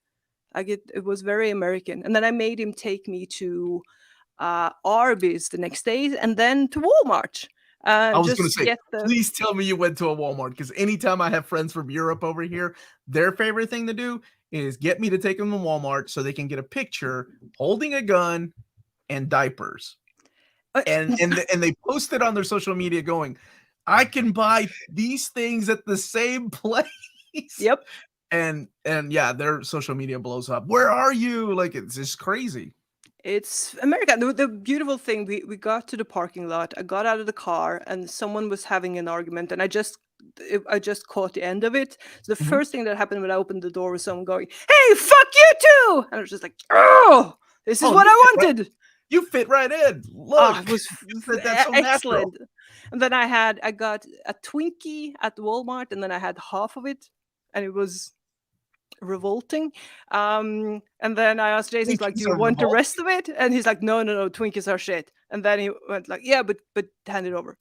like it was very American. And then I made him take me to Arby's the next day, and then to Walmart, I was gonna just to say, get the please tell me you went to a Walmart because anytime I have friends from Europe over here, their favorite thing to do is get me to take them to Walmart so they can get a picture holding a gun and diapers. uh, And they post it on their social media going, I can buy these things at the same place. yep. And yeah, their social media blows up. Where are you? Like it's just crazy. It's America. The beautiful thing, we got to the parking lot. I got out of the car, and someone was having an argument, and I just caught the end of it. So the Mhm. first thing that happened when I opened the door was someone going, "Hey, fuck you too!" And I was just like, "Oh, this is Oh, what I wanted." you fit right in. Ah, Look, it was you said that's so natural. excellent. And then I got a Twinkie at Walmart, and then I had half of it, and it was revolting. And then I asked Jason, he's like, "Do Twinkies you are want the revolting. rest of it?" And he's like, "No, no, no, Twinkies are shit." And then he went like, "Yeah, but hand it over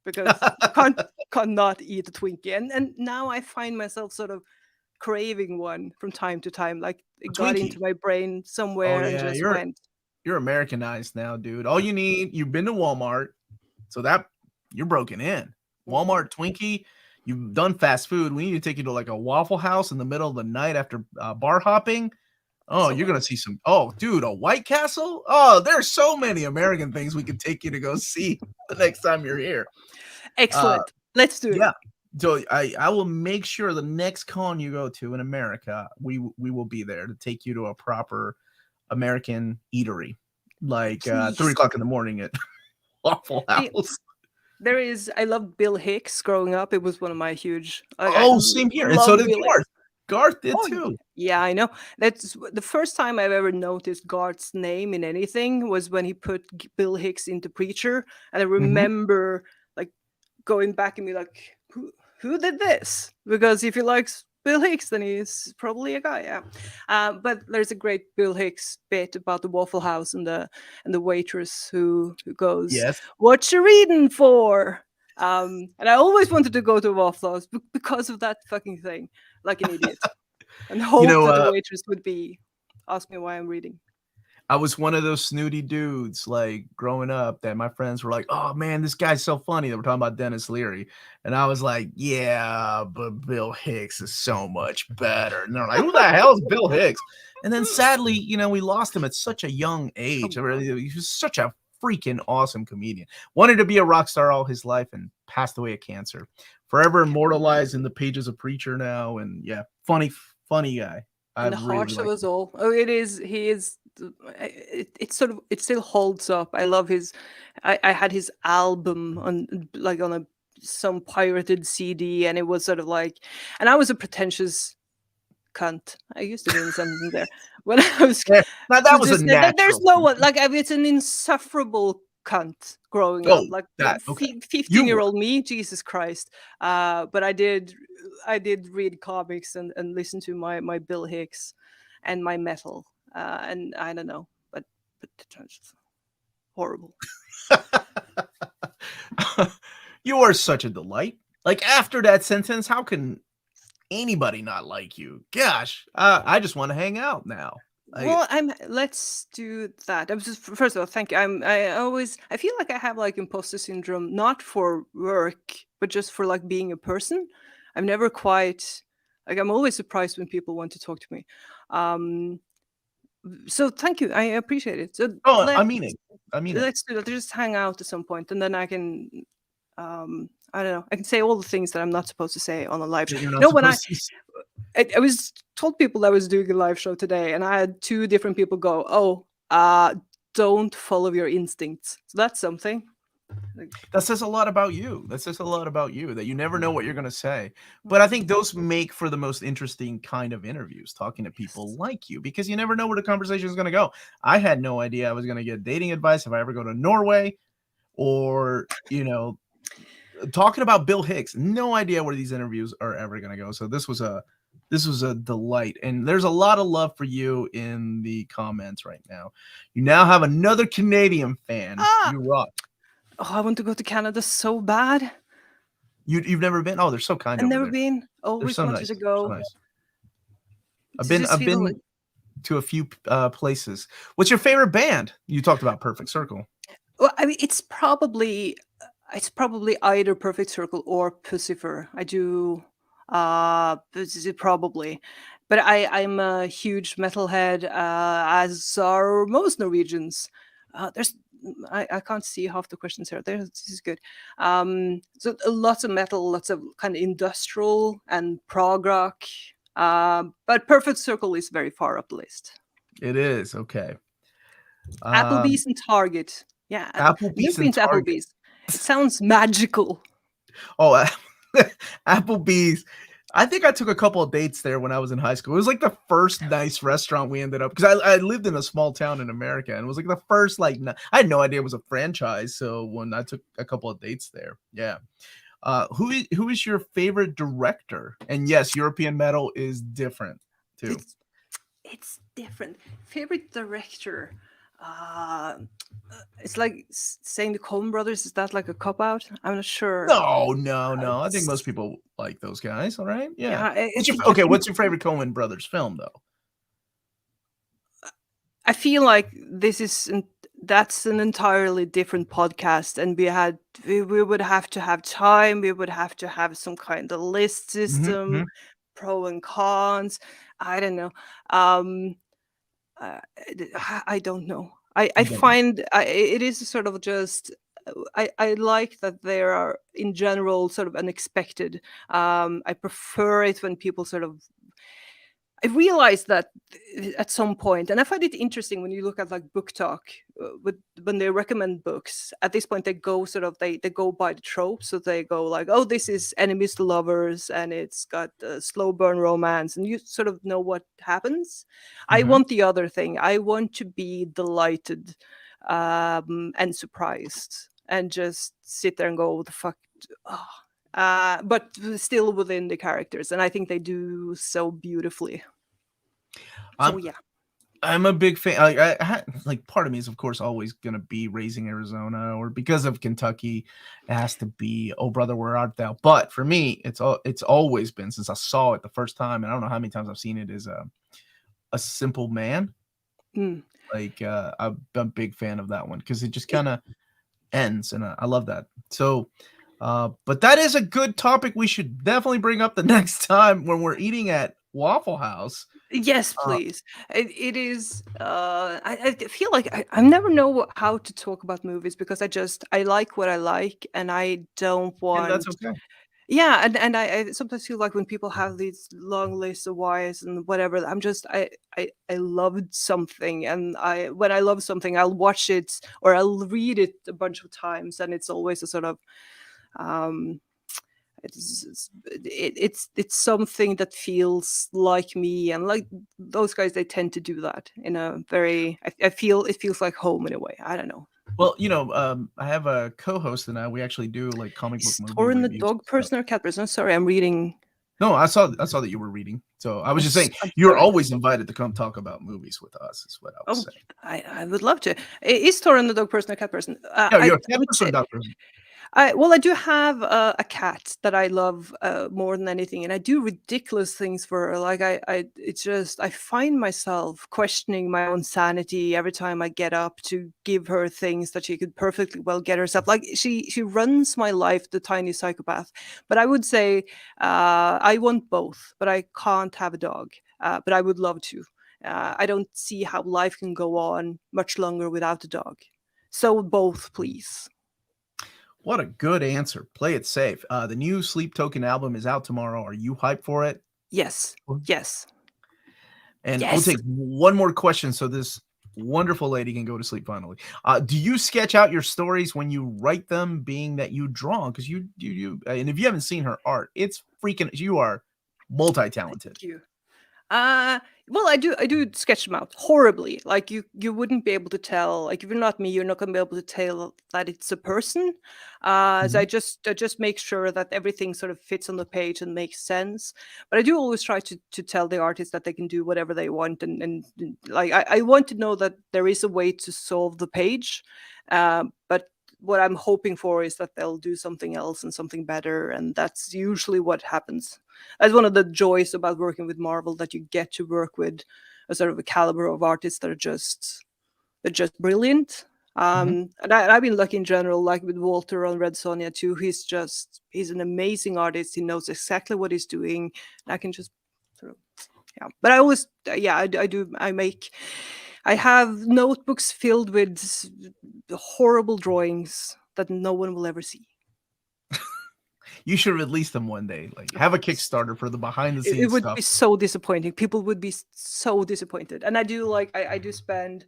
because you can't not eat a Twinkie." And now I find myself sort of craving one from time to time. Like A it got into Twinkie. my brain Oh somewhere and yeah, just went. you're Americanized now, dude. All you need, you've been to Walmart, so that you're broken in. Mhm. Walmart Twinkie, you've done fast food. We need to take you to like a Waffle House in the middle of the night after bar hopping. Oh, you're Excellent. gonna see some. Oh, dude, a White Castle. Oh, there's so many American things we could take you to go see the next time you're here. Uh, Excellent. Let's do it. yeah. So I will make sure the next con you go to in America, we will be there to take you to a proper American eatery, like 3 Please. o'clock in the morning at Waffle The- House. There is. I loved Bill Hicks growing up. It was one of my huge. I Oh, same here, and so love did Bill Garth. Hicks. Garth did Oh, too. yeah, I know. That's the first time I've ever noticed Garth's name in anything was when he put Bill Hicks into Preacher, and I Mhm. remember like going back and be like, who did this? Because if he likes Bill Hicks, then he's probably a guy. Yeah. But there's a great Bill Hicks bit about the Waffle House and the waitress who goes, Yes. "What you reading for?" And I always wanted to go to a Waffle House because of that fucking thing, like an idiot, and hope that the waitress would be ask me why I'm reading. I was one of those snooty dudes, like, growing up that my friends were like, "Oh, man, this guy's so funny." They were talking about Dennis Leary, and I was like, "Yeah, but Bill Hicks is so much better." And they're like, "Who the hell is Bill Hicks?" And then sadly, we lost him at such a young age. He was such a freaking awesome comedian. Wanted to be a rock star all his life and passed away of cancer. Forever immortalized in the pages of Preacher now, and yeah, funny guy. And the hearts of us all. Oh, it is. He is. It still holds up. I love his. I had his album on some pirated CD, and it was sort of like, and I was a pretentious cunt. I used to mean something there when I was. Yeah, that was a natural. There's no one like. It's an insufferable cunt growing up. Like 15-year-old me, Jesus Christ. But I did read comics and listen to my Bill Hicks and my metal. And I don't know, but horrible. You are such a delight. Like, after that sentence, how can anybody not like you? Gosh, I just want to hang out now. Well, let's do that. First of all, thank you. I feel like I have like imposter syndrome, not for work, but just for like being a person. I'm never quite like, I'm always surprised when people want to talk to me. So thank you. I appreciate it. So I mean it. Let's do that. Just hang out at some point, and then I can I don't know. I can say all the things that I'm not supposed to say on a live show. When I was told people I was doing a live show today, and I had 2 different people go, "Oh, don't follow your instincts." So that's something. That says a lot about you. That you never know what you're going to say. But I think those make for the most interesting kind of interviews, talking to people like you, because you never know where the conversation is going to go. I had no idea I was going to get dating advice if I ever go to Norway, or, talking about Bill Hicks. No idea where these interviews are ever going to go. So this was a delight. And there's a lot of love for you in the comments right now. You now have another Canadian fan. You rock. Oh, I want to go to Canada so bad. You've never been? Oh, they're so kind. I've never been. Always wanted to go. So nice. I've been to a few places. What's your favorite band? You talked about Perfect Circle. Well, I mean, it's probably either Perfect Circle or Pussifer. I do probably, but I'm a huge metalhead, as are most Norwegians. I can't see half the questions here. This is good. So lots of metal, lots of kind of industrial and prog rock. But Perfect Circle is very far up the list. It is, okay. Applebee's and Target. Yeah, Applebee's and Target. Applebee's. It sounds magical. Oh, Applebee's. I think I took a couple of dates there when I was in high school. It was like the first nice restaurant we ended up, because I lived in a small town in America, and it was like the first, I had no idea it was a franchise. So when I took a couple of dates there, yeah. Who is your favorite director? And yes, European metal is different too. It's different. Favorite director. It's like saying the Coen Brothers. Is that like a cop out? I'm not sure. No. I think most people like those guys. All right, yeah. What's your favorite Coen Brothers film, though? I feel like that's an entirely different podcast, and we would have to have time. We would have to have some kind of list system, pro and cons. I don't know. I don't know. I find it is sort of just. I like that they are in general sort of unexpected. I prefer it when people sort of. I realized that at some point, and I find it interesting when you look at like Book Talk, when they recommend books. At this point, they go they go by the tropes. So they go like, oh, this is enemies to lovers, and it's got a slow burn romance, and you sort of know what happens. I want the other thing. I want to be delighted and surprised, and just sit there and go, the fuck. Oh. but still within the characters, and I think they do so beautifully. So I'm yeah. I'm a big fan. Like part of me is of course always gonna be Raising Arizona, or because of Kentucky, it has to be Oh Brother Where Art Thou. But for me, it's always been, since I saw it the first time, and I don't know how many times I've seen it, is A Simple Man. Mm. Like I'm a big fan of that one because it just kind of ends, and I love that. So, but that is a good topic we should definitely bring up the next time when we're eating at Waffle House. Yes, Uh, please. It is. I feel like I never know how to talk about movies because I like what I like, and I don't and that's want. okay. Yeah, and I sometimes feel like when people have these long lists of whys and whatever, I loved something, and I when I love something, I'll watch it or I'll read it a bunch of times, and it's always a sort of um it's something that feels like me, and like those guys, they tend to do that in a very I feel it feels like home in a way. I don't know. Well, I have a co-host and we actually do like comic book Is movie Torunn the reviews dog and stuff. person or cat person? Sorry, I'm reading. No, I saw that you were reading. So I was just saying I'm you're sorry. always invited to come talk about movies with us, is what I was Oh, saying. I would love to. Is Torunn the dog person or cat person? Yeah, I you're a I cat would person or say dog person? I do have a cat that I love more than anything, and I do ridiculous things for her. Like it's just I find myself questioning my own sanity every time I get up to give her things that she could perfectly well get herself. Like she runs my life, the tiny psychopath. But I would say I want both, but I can't have a dog. But I would love to. I don't see how life can go on much longer without a dog. So both, please. What a good answer. Play it safe. The new Sleep Token album is out tomorrow. Are you hyped for it? Yes. Yes. And we'll Yes. take one more question so this wonderful lady can go to sleep finally. Do you sketch out your stories when you write them, being that you draw? Because and if you haven't seen her art, it's freaking, you are multi-talented. Thank you. Uh, well, I do sketch them out horribly. Like you wouldn't be able to tell. Like if you're not me, you're not gonna be able to tell that it's a person. So Mhm. I just make sure that everything sort of fits on the page and makes sense. But I do always try to tell the artist that they can do whatever they want, and like I want to know that there is a way to solve the page. But what I'm hoping for is that they'll do something else and something better, and that's usually what happens. That's one of the joys about working with Marvel, that you get to work with a sort of a caliber of artists that are just brilliant. Mhm. I've been lucky in general, like with Walter on Red Sonja too. He's an amazing artist. He knows exactly what he's doing. And I can just sort of yeah. But I always yeah I do I have notebooks filled with horrible drawings that no one will ever see. You should release them one day. Like have a Kickstarter for the behind the It scenes would stuff. be so disappointing. People would be so disappointed. And I do like I do spend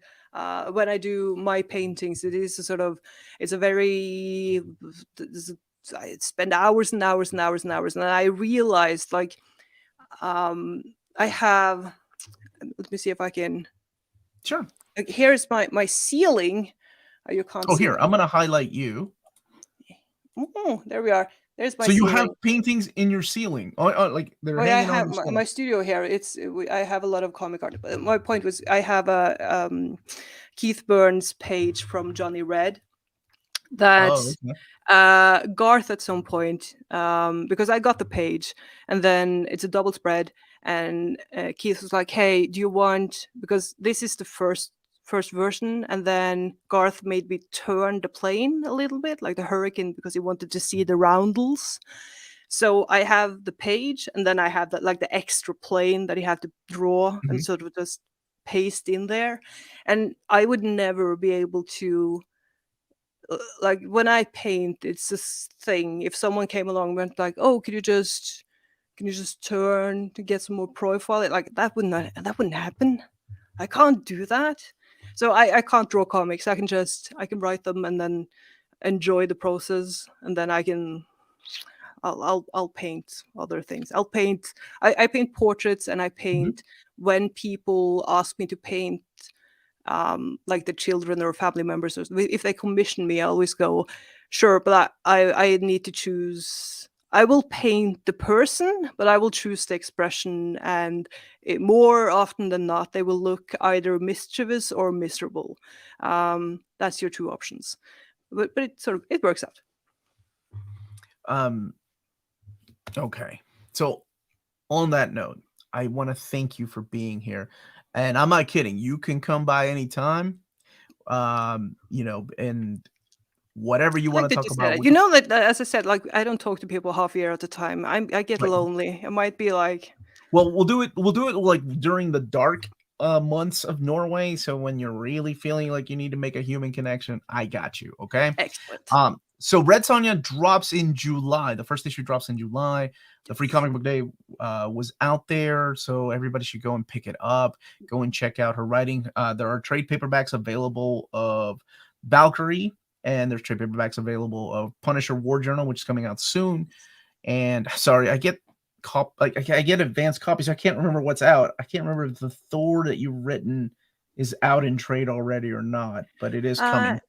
when I do my paintings, it is a sort of it's a very I spend hours and hours and hours and hours, and I realized like um I have let me see if I can Sure. like, here's my ceiling. You can't Oh, see here, my I'm gonna highlight you. there we are. There's my So you have ceiling. paintings in your ceiling, like they're Oh yeah, I hanging on have your my ceiling. studio here. I have a lot of comic art. But my point was, I have a Keith Burns page from Johnny Red that Oh, okay. Garth at some point, because I got the page, and then it's a double spread, and Keith was like, "Hey, do you want?" Because this is the first version, and then Garth made me turn the plane a little bit, like the hurricane, because he wanted to see the roundels. So I have the page, and then I have that like the extra plane that you have to draw and Mhm. sort of just paste in there. And I would never be able to like when I paint, it's this thing. If someone came along and went like, "Oh, can you just turn to get some more profile?" Like that wouldn't happen. I can't do that. So I can't draw comics. I can write them and then enjoy the process, and then I'll paint other things. I paint portraits, and I Mhm. paint when people ask me to paint like the children or family members. Or if they commission me, I always go, sure, but I need to choose I will paint the person, but I will choose the expression, and more often than not, they will look either mischievous or miserable. That's your two options, but it works out. Okay, so on that note, I want to thank you for being here, and I'm not kidding. You can come by anytime, and whatever you I want like to that talk you said about. it. You know that, as I said, like I don't talk to people half a year at a time. I get Right. lonely. It might be like, Well, we'll do it like during the dark months of Norway. So when you're really feeling like you need to make a human connection, I got you. Okay. excellent. So Red Sonja drops in July. The first issue drops in July. The Free Comic Book Day was out there, so everybody should go and pick it up. Go and check out her writing. There are trade paperbacks available of Valkyrie, and there's trade paperbacks available of Punisher War Journal, which is coming out soon. And sorry, I get I get advanced copies. I can't remember what's out. I can't remember if the Thor that you've written is out in trade already or not, but it is coming.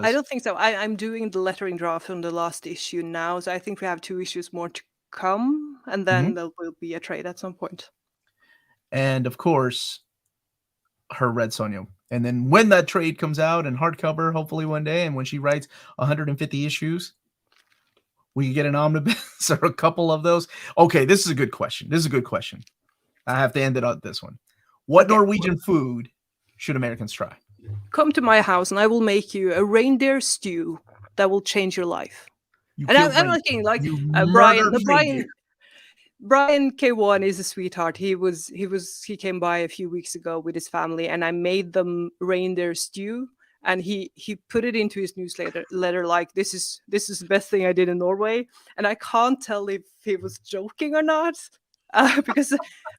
I don't think so. I'm doing the lettering draft on the last issue now, so I think we have 2 issues more to come, and then there will be a trade at some point. And of course, her Red Sonja. And then when that trade comes out in hardcover, hopefully one day, and when she writes 150 issues, we can get an omnibus or a couple of those. Okay, this is a good question. I have to end it on this one. What Norwegian food should Americans try? Come to my house and I will make you a reindeer stew that will change your life. And I'm looking like Brian K1 is a sweetheart. He came by a few weeks ago with his family, and I made them reindeer stew, and he put it into his newsletter like this is the best thing I did in Norway, and I can't tell if he was joking or not. Because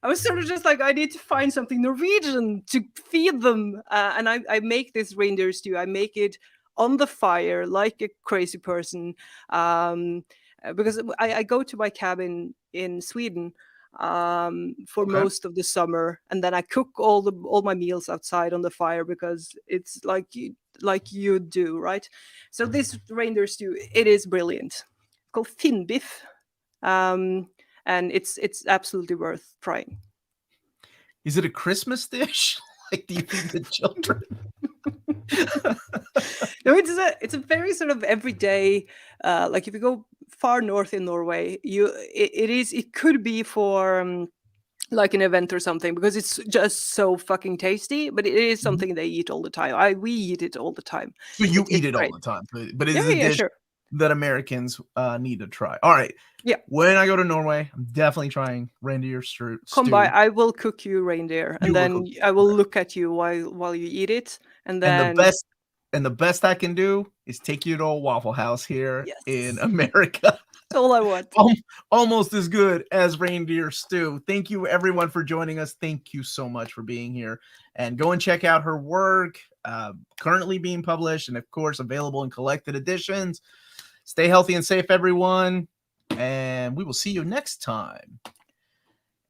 I was sort of just like, I need to find something Norwegian to feed them. And I make this reindeer stew. I make it on the fire like a crazy person. Because I go to my cabin in Sweden for most of the summer. And then I cook all my meals outside on the fire because it's like you do, right? So this reindeer stew, it is brilliant. It's called Finnbiff. And it's absolutely worth trying. Is it a Christmas dish? Like, do you feed the children? No, it's a very sort of everyday. Like if you go far north in Norway, it could be for like an event or something because it's just so fucking tasty. But it is something they eat all the time. We eat it all the time. So you eat it all the time, but it is a dish that Americans need to try. All right. Yeah. When I go to Norway, I'm definitely trying reindeer stew. Come by. I will cook you reindeer, and then I will look at you while you eat it, and then. And the best I can do is take you to a Waffle House here in America. That's all I want. Almost as good as reindeer stew. Thank you, everyone, for joining us. Thank you so much for being here. And go and check out her work, currently being published, and of course, available in collected editions. Stay healthy and safe, everyone. And we will see you next time.